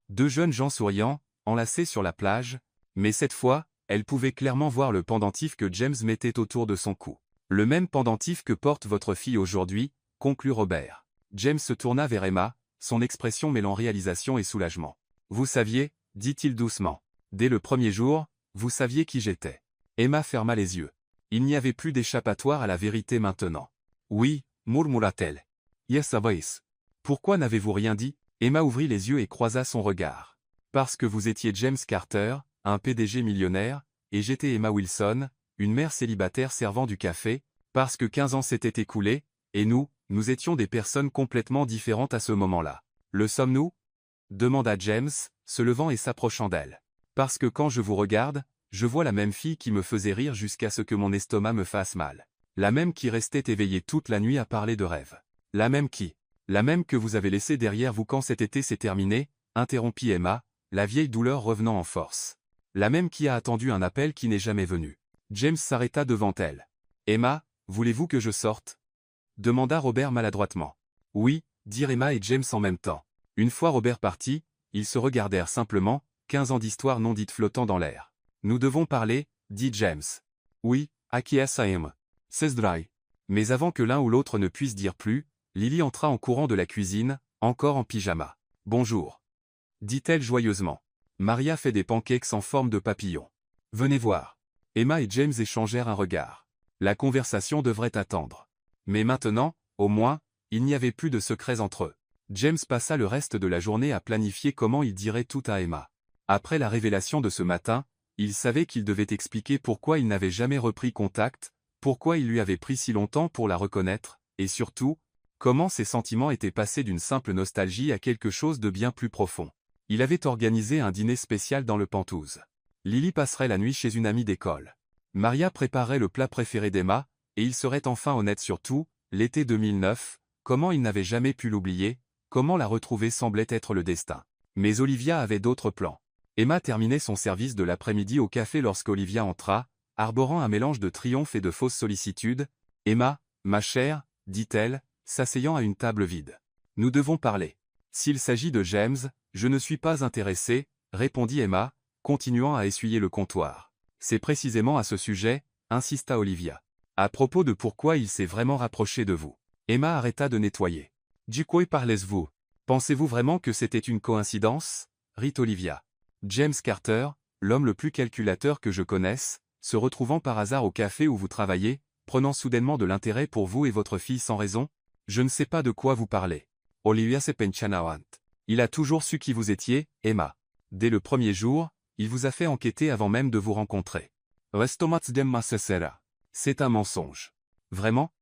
Deux jeunes gens souriants, enlacés sur la plage, mais cette fois, elle pouvait clairement voir le pendentif que James mettait autour de son cou. Le même pendentif que porte votre fille aujourd'hui, conclut Robert. James se tourna vers Emma, son expression mêlant réalisation et soulagement. Vous saviez, dit-il doucement. Dès le premier jour, vous saviez qui j'étais. Emma ferma les yeux. Il n'y avait plus d'échappatoire à la vérité maintenant. Oui, murmura-t-elle. Yes, voice. Pourquoi n'avez-vous rien dit? Emma ouvrit les yeux et croisa son regard. Parce que vous étiez James Carter, un PDG millionnaire, et j'étais Emma Wilson, une mère célibataire servant du café, parce que 15 ans s'étaient écoulés, et nous étions des personnes complètement différentes à ce moment-là. Le sommes-nous? Demanda James, se levant et s'approchant d'elle. Parce que quand je vous regarde, je vois la même fille qui me faisait rire jusqu'à ce que mon estomac me fasse mal. La même qui restait éveillée toute la nuit à parler de rêves. La même que vous avez laissée derrière vous quand cet été s'est terminé, interrompit Emma, la vieille douleur revenant en force. La même qui a attendu un appel qui n'est jamais venu. James s'arrêta devant elle. Emma, voulez-vous que je sorte? Demanda Robert maladroitement. Oui, dirent Emma et James en même temps. Une fois Robert parti, ils se regardèrent simplement, 15 ans d'histoire non dite flottant dans l'air. Nous devons parler, dit James. Oui, acquiesça Emma. C'est dry. Mais avant que l'un ou l'autre ne puisse dire plus, Lily entra en courant de la cuisine, encore en pyjama. Bonjour, dit-elle joyeusement. Maria fait des pancakes en forme de papillon. Venez voir. Emma et James échangèrent un regard. La conversation devrait attendre. Mais maintenant, au moins, il n'y avait plus de secrets entre eux. James passa le reste de la journée à planifier comment il dirait tout à Emma. Après la révélation de ce matin, il savait qu'il devait expliquer pourquoi il n'avait jamais repris contact, pourquoi il lui avait pris si longtemps pour la reconnaître, et surtout, comment ses sentiments étaient passés d'une simple nostalgie à quelque chose de bien plus profond. Il avait organisé un dîner spécial dans le Penthouse. Lily passerait la nuit chez une amie d'école. Maria préparait le plat préféré d'Emma, et il serait enfin honnête sur tout, l'été 2009, comment il n'avait jamais pu l'oublier, comment la retrouver semblait être le destin. Mais Olivia avait d'autres plans. Emma terminait son service de l'après-midi au café lorsqu'Olivia entra, arborant un mélange de triomphe et de fausse sollicitude. « Emma, ma chère, dit-elle, s'asseyant à une table vide. Nous devons parler. S'il s'agit de James, je ne suis pas intéressée, répondit Emma, continuant à essuyer le comptoir. C'est précisément à ce sujet, insista Olivia. À propos de pourquoi il s'est vraiment rapproché de vous. Emma arrêta de nettoyer. Du quoi parlez-vous? Pensez-vous vraiment que c'était une coïncidence? Rit Olivia. James Carter, l'homme le plus calculateur que je connaisse, se retrouvant par hasard au café où vous travaillez, prenant soudainement de l'intérêt pour vous et votre fille sans raison? Je ne sais pas de quoi vous parlez. Olivia se penchanawant. Il a toujours su qui vous étiez, Emma. Dès le premier jour, il vous a fait enquêter avant même de vous rencontrer. Restomats demma cesera. C'est un mensonge. Vraiment?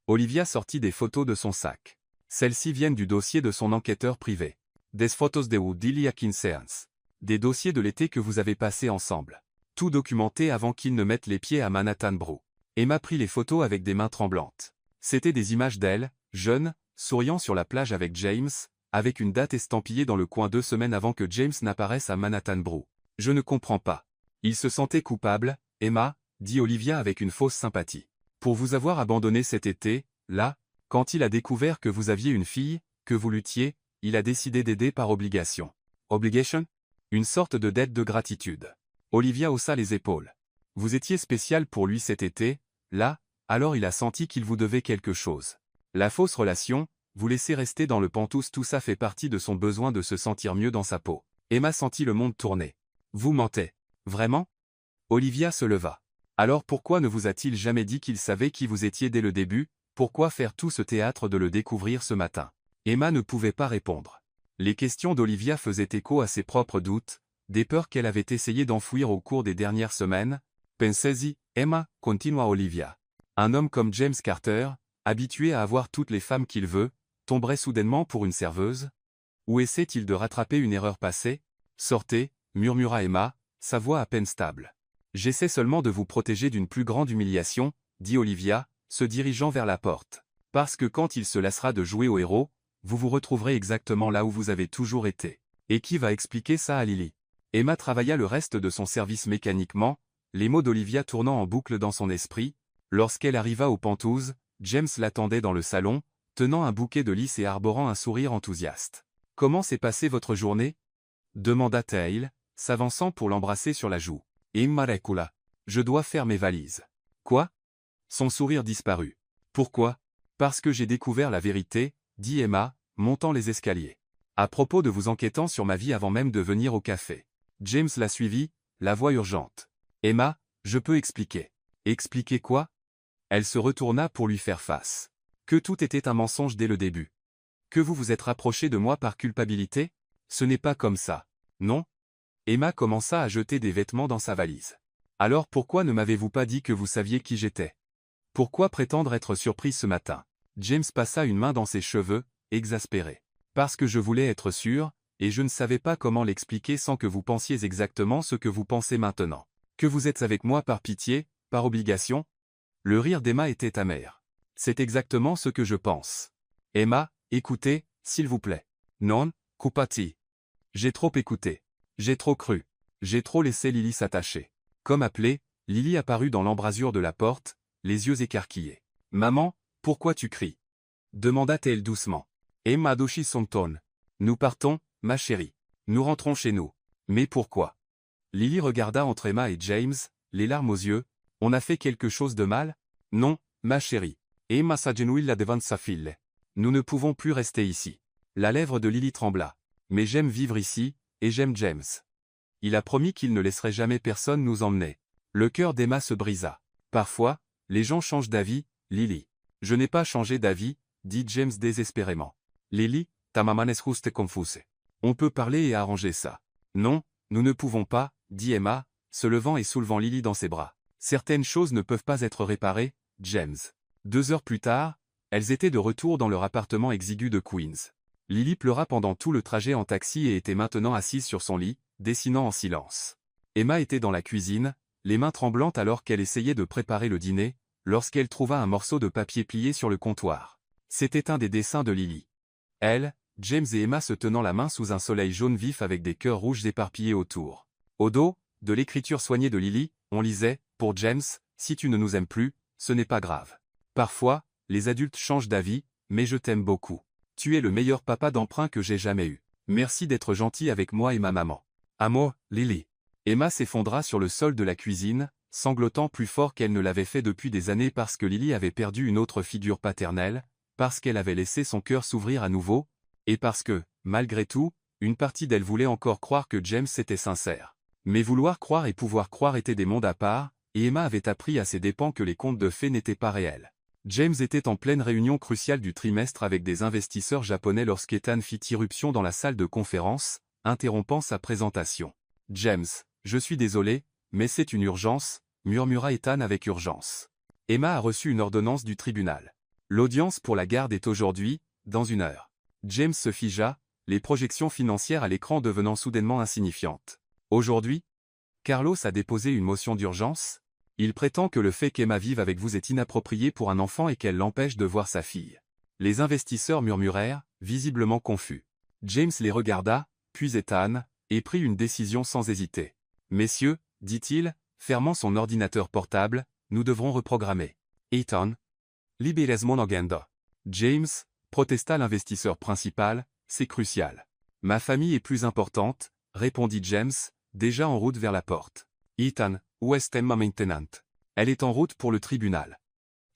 Olivia sortit des photos de son sac. Celles-ci viennent du dossier de son enquêteur privé. Des photos de Woodilia Kinseans. Des dossiers de l'été que vous avez passés ensemble. Tout documenté avant qu'il ne mette les pieds à Manhattan Brew. Emma prit les photos avec des mains tremblantes. C'étaient des images d'elle, jeune, souriant sur la plage avec James, avec une date estampillée dans le coin 2 semaines avant que James n'apparaisse à Manhattan Brew. Je ne comprends pas. Il se sentait coupable, Emma, dit Olivia avec une fausse sympathie. Pour vous avoir abandonné cet été, là, quand il a découvert que vous aviez une fille, que vous luttiez, il a décidé d'aider par obligation. Obligation? Une sorte de dette de gratitude. Olivia haussa les épaules. Vous étiez spécial pour lui cet été, là, alors il a senti qu'il vous devait quelque chose. La fausse relation, vous laisser rester dans le Penthouse, tout ça fait partie de son besoin de se sentir mieux dans sa peau. Emma sentit le monde tourner. Vous mentez. Vraiment? Olivia se leva. Alors pourquoi ne vous a-t-il jamais dit qu'il savait qui vous étiez dès le début? Pourquoi faire tout ce théâtre de le découvrir ce matin? Emma ne pouvait pas répondre. Les questions d'Olivia faisaient écho à ses propres doutes, des peurs qu'elle avait essayé d'enfouir au cours des dernières semaines. Pensez-y, Emma, continua Olivia. Un homme comme James Carter, habitué à avoir toutes les femmes qu'il veut, tomberait soudainement pour une serveuse? Ou essaie-t-il de rattraper une erreur passée? Sortez, murmura Emma, sa voix à peine stable. J'essaie seulement de vous protéger d'une plus grande humiliation, dit Olivia, se dirigeant vers la porte. Parce que quand il se lassera de jouer au héros, vous vous retrouverez exactement là où vous avez toujours été. Et qui va expliquer ça à Lily? Emma travailla le reste de son service mécaniquement, les mots d'Olivia tournant en boucle dans son esprit. Lorsqu'elle arriva aux pentouses, James l'attendait dans le salon, tenant un bouquet de lys et arborant un sourire enthousiaste. « Comment s'est passée votre journée » demanda-t-elle, s'avançant pour l'embrasser sur la joue. « Immarecula. Je dois faire mes valises. »« Quoi » Son sourire disparut. « Pourquoi ?»« Parce que j'ai découvert la vérité, » dit Emma, montant les escaliers. « À propos de vous enquêtant sur ma vie avant même de venir au café. » James la suivit, la voix urgente. « Emma, je peux expliquer. »« Expliquer quoi ?» Elle se retourna pour lui faire face. « Que tout était un mensonge dès le début. Que vous vous êtes rapproché de moi par culpabilité ? Ce n'est pas comme ça. Non ?» Emma commença à jeter des vêtements dans sa valise. « Alors pourquoi ne m'avez-vous pas dit que vous saviez qui j'étais ? Pourquoi prétendre être surprise ce matin ?» James passa une main dans ses cheveux, exaspéré. « Parce que je voulais être sûr, et je ne savais pas comment l'expliquer sans que vous pensiez exactement ce que vous pensez maintenant. Que vous êtes avec moi par pitié, par obligation ?» Le rire d'Emma était amer. « C'est exactement ce que je pense. Emma, écoutez, s'il vous plaît. Non, Kupati. J'ai trop écouté. J'ai trop cru. J'ai trop laissé Lily s'attacher. » Comme appelée, Lily apparut dans l'embrasure de la porte, les yeux écarquillés. « Maman, pourquoi tu cries ?» demanda-t-elle doucement. Emma douchi son ton. « Nous partons, ma chérie. Nous rentrons chez nous. »« Mais pourquoi ?» Lily regarda entre Emma et James, les larmes aux yeux. « On a fait quelque chose de mal ? » ?»« Non, ma chérie. » Emma s'agenouilla devant sa fille. « Nous ne pouvons plus rester ici. » La lèvre de Lily trembla. « Mais j'aime vivre ici, et j'aime James. Il a promis qu'il ne laisserait jamais personne nous emmener. » Le cœur d'Emma se brisa. « Parfois, les gens changent d'avis, Lily. »« Je n'ai pas changé d'avis, » dit James désespérément. « Lily, ta maman est juste confuse. On peut parler et arranger ça. »« Non, nous ne pouvons pas, » dit Emma, se levant et soulevant Lily dans ses bras. « Certaines choses ne peuvent pas être réparées, James. » 2 heures plus tard, elles étaient de retour dans leur appartement exigu de Queens. Lily pleura pendant tout le trajet en taxi et était maintenant assise sur son lit, dessinant en silence. Emma était dans la cuisine, les mains tremblantes alors qu'elle essayait de préparer le dîner, lorsqu'elle trouva un morceau de papier plié sur le comptoir. C'était un des dessins de Lily. Elle, James et Emma se tenant la main sous un soleil jaune vif avec des cœurs rouges éparpillés autour. Au dos, de l'écriture soignée de Lily, on lisait « Pour James, si tu ne nous aimes plus, ce n'est pas grave. Parfois, les adultes changent d'avis, mais je t'aime beaucoup. Tu es le meilleur papa d'emprunt que j'ai jamais eu. Merci d'être gentil avec moi et ma maman. Amour, Lily. » Emma s'effondra sur le sol de la cuisine, sanglotant plus fort qu'elle ne l'avait fait depuis des années parce que Lily avait perdu une autre figure paternelle, parce qu'elle avait laissé son cœur s'ouvrir à nouveau, et parce que, malgré tout, une partie d'elle voulait encore croire que James était sincère. Mais vouloir croire et pouvoir croire étaient des mondes à part, et Emma avait appris à ses dépens que les contes de fées n'étaient pas réels. James était en pleine réunion cruciale du trimestre avec des investisseurs japonais lorsqu'Ethan fit irruption dans la salle de conférence, interrompant sa présentation. « James, je suis désolé, mais c'est une urgence, » murmura Ethan avec urgence. Emma a reçu une ordonnance du tribunal. L'audience pour la garde est aujourd'hui, dans 1 heure. James se figea, les projections financières à l'écran devenant soudainement insignifiantes. Aujourd'hui, Carlos a déposé une motion d'urgence. Il prétend que le fait qu'Emma vive avec vous est inapproprié pour un enfant et qu'elle l'empêche de voir sa fille. Les investisseurs murmurèrent, visiblement confus. James les regarda, puis Ethan, et prit une décision sans hésiter. « Messieurs, dit-il, fermant son ordinateur portable, nous devrons reprogrammer. » Ethan. Libérez mon agenda. James, protesta l'investisseur principal, c'est crucial. Ma famille est plus importante, répondit James, déjà en route vers la porte. Ethan, où est Emma maintenant? Elle est en route pour le tribunal.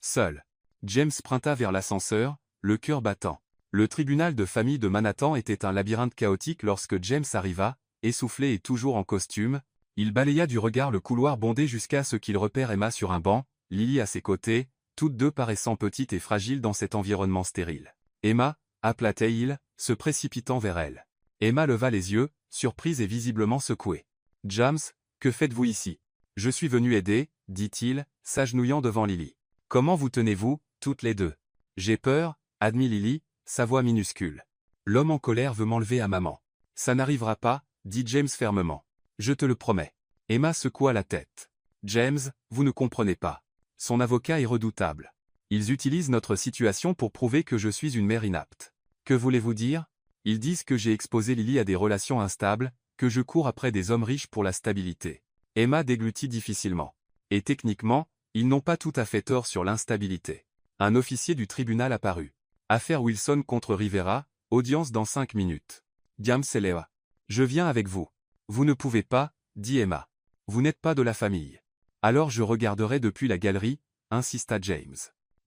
Seul. James sprinta vers l'ascenseur, le cœur battant. Le tribunal de famille de Manhattan était un labyrinthe chaotique lorsque James arriva, essoufflé et toujours en costume. Il balaya du regard le couloir bondé jusqu'à ce qu'il repère Emma sur un banc, Lily à ses côtés, toutes deux paraissant petites et fragiles dans cet environnement stérile. « Emma » appela-t-il, se précipitant vers elle. Emma leva les yeux, surprise et visiblement secouée. « James, que faites-vous ici ? » « Je suis venu aider, » dit-il, s'agenouillant devant Lily. « Comment vous tenez-vous, toutes les deux ? » « J'ai peur, » admit Lily, sa voix minuscule. « L'homme en colère veut m'enlever à maman. »« Ça n'arrivera pas, » dit James fermement. « Je te le promets. » Emma secoua la tête. « James, vous ne comprenez pas. Son avocat est redoutable. Ils utilisent notre situation pour prouver que je suis une mère inapte. Que voulez-vous dire ? Ils disent que j'ai exposé Lily à des relations instables, Que je cours après des hommes riches pour la stabilité. Emma déglutit difficilement. Et techniquement, ils n'ont pas tout à fait tort sur l'instabilité. Un officier du tribunal apparut. Affaire Wilson contre Rivera, audience dans 5 minutes. James et Léa. Je viens avec vous. Vous ne pouvez pas, dit Emma. Vous n'êtes pas de la famille. Alors je regarderai depuis la galerie, insista James.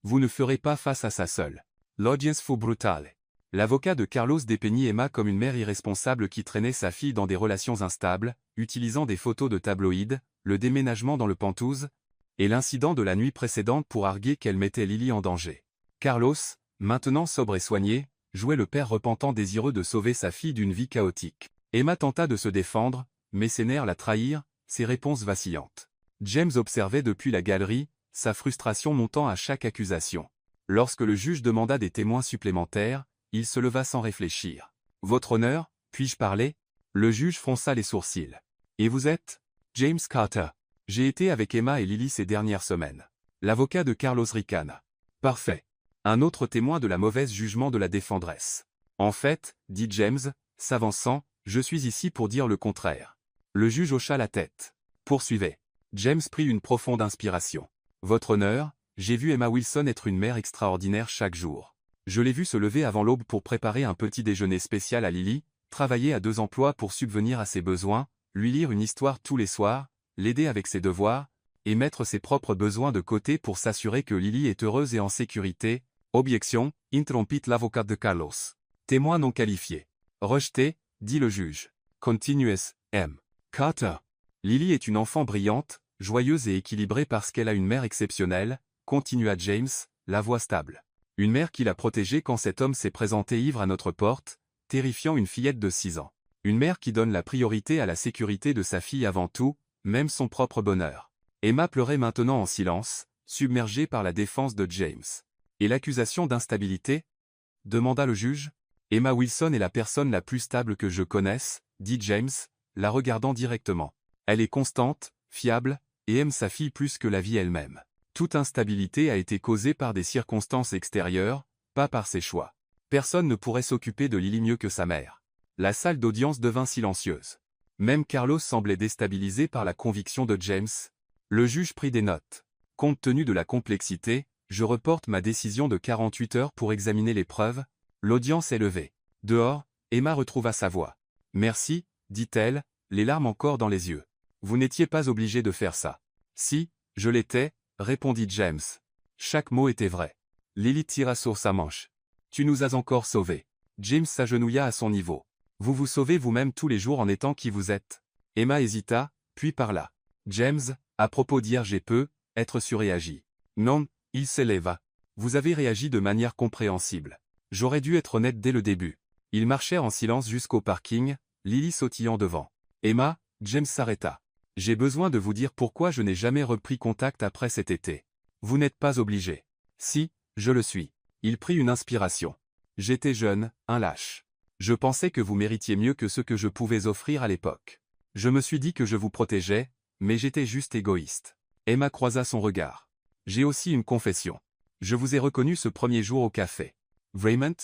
Vous ne ferez pas face à ça seul. L'audience fut brutale. L'avocat de Carlos dépeignit Emma comme une mère irresponsable qui traînait sa fille dans des relations instables, utilisant des photos de tabloïds, le déménagement dans le Penthouse, et l'incident de la nuit précédente pour arguer qu'elle mettait Lily en danger. Carlos, maintenant sobre et soigné, jouait le père repentant désireux de sauver sa fille d'une vie chaotique. Emma tenta de se défendre, mais ses nerfs la trahirent, ses réponses vacillantes. James observait depuis la galerie, sa frustration montant à chaque accusation. Lorsque le juge demanda des témoins supplémentaires, il se leva sans réfléchir. « Votre honneur, puis-je parler ?» Le juge fronça les sourcils. « Et vous êtes ?» « James Carter. J'ai été avec Emma et Lily ces dernières semaines. » L'avocat de Carlos ricana. « Parfait. » Un autre témoin de la mauvaise jugement de la défendresse. « En fait, dit James, s'avançant, je suis ici pour dire le contraire. » Le juge hocha la tête. « Poursuivez. » James prit une profonde inspiration. « Votre honneur, j'ai vu Emma Wilson être une mère extraordinaire chaque jour. Je l'ai vue se lever avant l'aube pour préparer un petit déjeuner spécial à Lily, travailler à 2 emplois pour subvenir à ses besoins, lui lire une histoire tous les soirs, l'aider avec ses devoirs, et mettre ses propres besoins de côté pour s'assurer que Lily est heureuse et en sécurité. » Objection, interrompit l'avocat de Carlos. Témoin non qualifié. Rejeté, dit le juge. Continuez, M. Carter. Lily est une enfant brillante, joyeuse et équilibrée parce qu'elle a une mère exceptionnelle, continua James, la voix stable. Une mère qui l'a protégée quand cet homme s'est présenté ivre à notre porte, terrifiant une fillette de 6 ans. Une mère qui donne la priorité à la sécurité de sa fille avant tout, même son propre bonheur. Emma pleurait maintenant en silence, submergée par la défense de James. Et l'accusation d'instabilité ? Demanda le juge. Emma Wilson est la personne la plus stable que je connaisse, dit James, la regardant directement. Elle est constante, fiable, et aime sa fille plus que la vie elle-même. Toute instabilité a été causée par des circonstances extérieures, pas par ses choix. Personne ne pourrait s'occuper de Lily mieux que sa mère. La salle d'audience devint silencieuse. Même Carlos semblait déstabilisé par la conviction de James. Le juge prit des notes. Compte tenu de la complexité, je reporte ma décision de 48 heures pour examiner les preuves. L'audience est levée. Dehors, Emma retrouva sa voix. « Merci, dit-elle, les larmes encore dans les yeux. Vous n'étiez pas obligé de faire ça. »« Si, je l'étais, » répondit James. Chaque mot était vrai. Lily tira sur sa manche. « Tu nous as encore sauvés. » James s'agenouilla à son niveau. « Vous vous sauvez vous-même tous les jours en étant qui vous êtes. » Emma hésita, puis parla. « James, à propos d'hier j'ai peu, être surréagi. »« Non, il s'éleva. Vous avez réagi de manière compréhensible. J'aurais dû être honnête dès le début. » Ils marchèrent en silence jusqu'au parking, Lily sautillant devant. « Emma », James s'arrêta. « J'ai besoin de vous dire pourquoi je n'ai jamais repris contact après cet été. Vous n'êtes pas obligé. »« Si, je le suis. » Il prit une inspiration. « J'étais jeune, un lâche. Je pensais que vous méritiez mieux que ce que je pouvais offrir à l'époque. Je me suis dit que je vous protégeais, mais j'étais juste égoïste. » Emma croisa son regard. « J'ai aussi une confession. Je vous ai reconnu ce premier jour au café. »« Raymond ?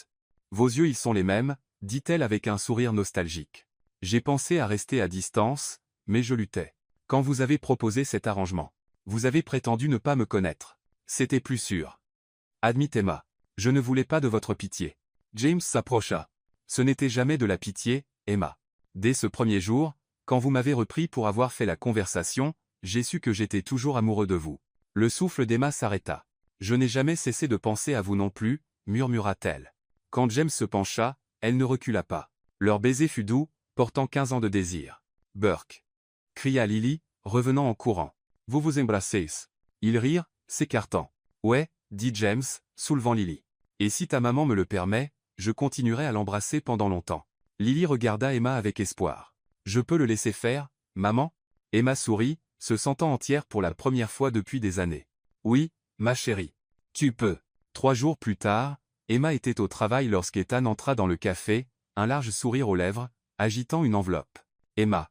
Vos yeux ils sont les mêmes, » dit-elle avec un sourire nostalgique. « J'ai pensé à rester à distance, mais je luttais. Quand vous avez proposé cet arrangement, vous avez prétendu ne pas me connaître. C'était plus sûr. » Admit Emma. « Je ne voulais pas de votre pitié. » James s'approcha. « Ce n'était jamais de la pitié, Emma. Dès ce premier jour, quand vous m'avez repris pour avoir fait la conversation, j'ai su que j'étais toujours amoureux de vous. » Le souffle d'Emma s'arrêta. « Je n'ai jamais cessé de penser à vous non plus, » murmura-t-elle. Quand James se pencha, elle ne recula pas. Leur baiser fut doux, portant 15 ans de désir. « Burke !» cria Lily, revenant en courant. « Vous vous embrassez ?» Ils rirent, s'écartant. « Ouais, » dit James, soulevant Lily. « Et si ta maman me le permet, je continuerai à l'embrasser pendant longtemps. » Lily regarda Emma avec espoir. « Je peux le laisser faire, maman ?» Emma sourit, se sentant entière pour la première fois depuis des années. « Oui, ma chérie. Tu peux. » 3 jours plus tard, Emma était au travail lorsqu'Ethan entra dans le café, un large sourire aux lèvres, agitant une enveloppe. « Emma.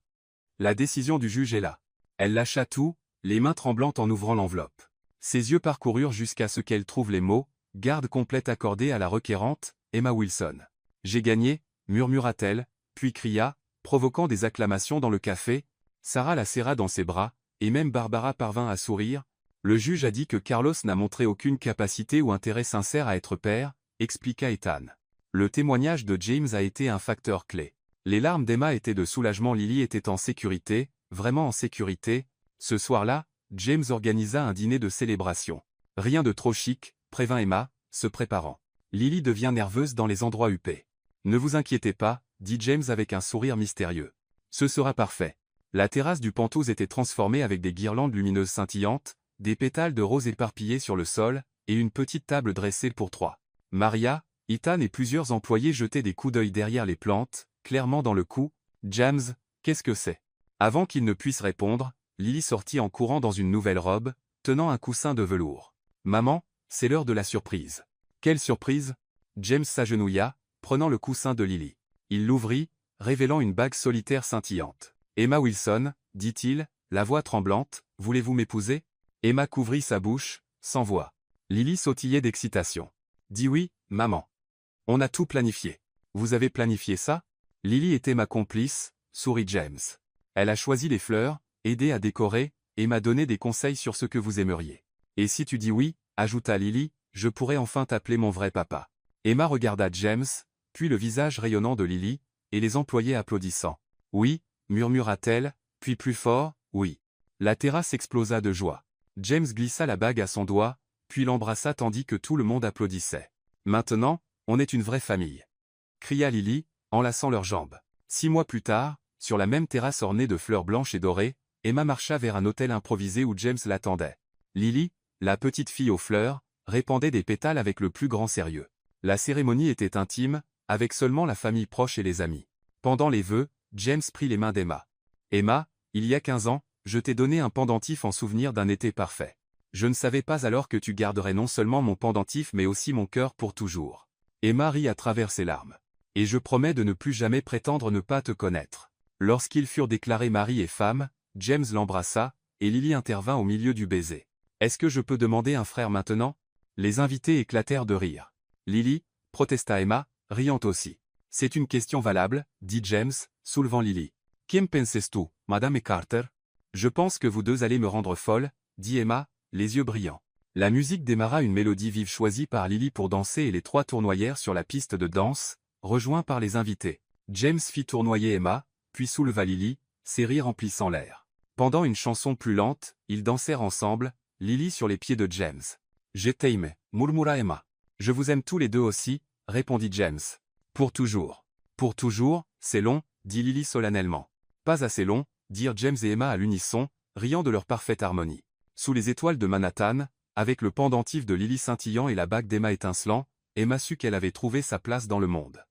La décision du juge est là. » Elle lâcha tout, les mains tremblantes en ouvrant l'enveloppe. Ses yeux parcoururent jusqu'à ce qu'elle trouve les mots « Garde complète accordée à la requérante, Emma Wilson. » « J'ai gagné, » murmura-t-elle, puis cria « provoquant des acclamations dans le café. Sarah la serra dans ses bras, et même Barbara parvint à sourire. Le juge a dit que Carlos n'a montré aucune capacité ou intérêt sincère à être père, expliqua Ethan. Le témoignage de James a été un facteur clé. Les larmes d'Emma étaient de soulagement. Lily était en sécurité, vraiment en sécurité. Ce soir-là, James organisa un dîner de célébration. Rien de trop chic, prévint Emma, se préparant. Lily devient nerveuse dans les endroits huppés. Ne vous inquiétez pas, dit James avec un sourire mystérieux. Ce sera parfait. La terrasse du Penthouse était transformée avec des guirlandes lumineuses scintillantes, des pétales de rose éparpillés sur le sol, et une petite table dressée pour 3. Maria, Ethan et plusieurs employés jetaient des coups d'œil derrière les plantes, clairement dans le coup. James, qu'est-ce que c'est? Avant qu'il ne puisse répondre, Lily sortit en courant dans une nouvelle robe, tenant un coussin de velours. Maman, c'est l'heure de la surprise. Quelle surprise? James s'agenouilla, prenant le coussin de Lily. Il l'ouvrit, révélant une bague solitaire scintillante. Emma Wilson, dit-il, la voix tremblante, voulez-vous m'épouser? Emma couvrit sa bouche, sans voix. Lily sautillait d'excitation. Dis oui, maman. On a tout planifié. Vous avez planifié ça? Lily était ma complice, sourit James. Elle a choisi les fleurs, aidé à décorer, et m'a donné des conseils sur ce que vous aimeriez. Et si tu dis oui, ajouta Lily, je pourrai enfin t'appeler mon vrai papa. Emma regarda James, puis le visage rayonnant de Lily, et les employés applaudissant. Oui, murmura-t-elle, puis plus fort, oui. La terrasse explosa de joie. James glissa la bague à son doigt, puis l'embrassa tandis que tout le monde applaudissait. Maintenant, on est une vraie famille, cria Lily, enlaçant leurs jambes. 6 mois plus tard, sur la même terrasse ornée de fleurs blanches et dorées, Emma marcha vers un hôtel improvisé où James l'attendait. Lily, la petite fille aux fleurs, répandait des pétales avec le plus grand sérieux. La cérémonie était intime, avec seulement la famille proche et les amis. Pendant les vœux, James prit les mains d'Emma. Emma, il y a 15 ans, je t'ai donné un pendentif en souvenir d'un été parfait. Je ne savais pas alors que tu garderais non seulement mon pendentif mais aussi mon cœur pour toujours. Emma rit à travers ses larmes. Et je promets de ne plus jamais prétendre ne pas te connaître. Lorsqu'ils furent déclarés mari et femme, James l'embrassa, et Lily intervint au milieu du baiser. Est-ce que je peux demander un frère maintenant? Les invités éclatèrent de rire. Lily, protesta Emma, riant aussi. C'est une question valable, dit James, soulevant Lily. Quem penses tu, Madame Carter? Je pense que vous deux allez me rendre folle, dit Emma, les yeux brillants. La musique démarra, une mélodie vive choisie par Lily pour danser et les 3 tournoyèrent sur la piste de danse, rejoints par les invités. James fit tournoyer Emma, puis souleva Lily, ses rires emplissant l'air. Pendant une chanson plus lente, ils dansèrent ensemble, Lily sur les pieds de James. Je t'aime, murmura Emma. Je vous aime tous les deux aussi, répondit James. Pour toujours. Pour toujours, c'est long, dit Lily solennellement. Pas assez long, dirent James et Emma à l'unisson, riant de leur parfaite harmonie. Sous les étoiles de Manhattan, avec le pendentif de Lily scintillant et la bague d'Emma étincelant, Emma sut qu'elle avait trouvé sa place dans le monde.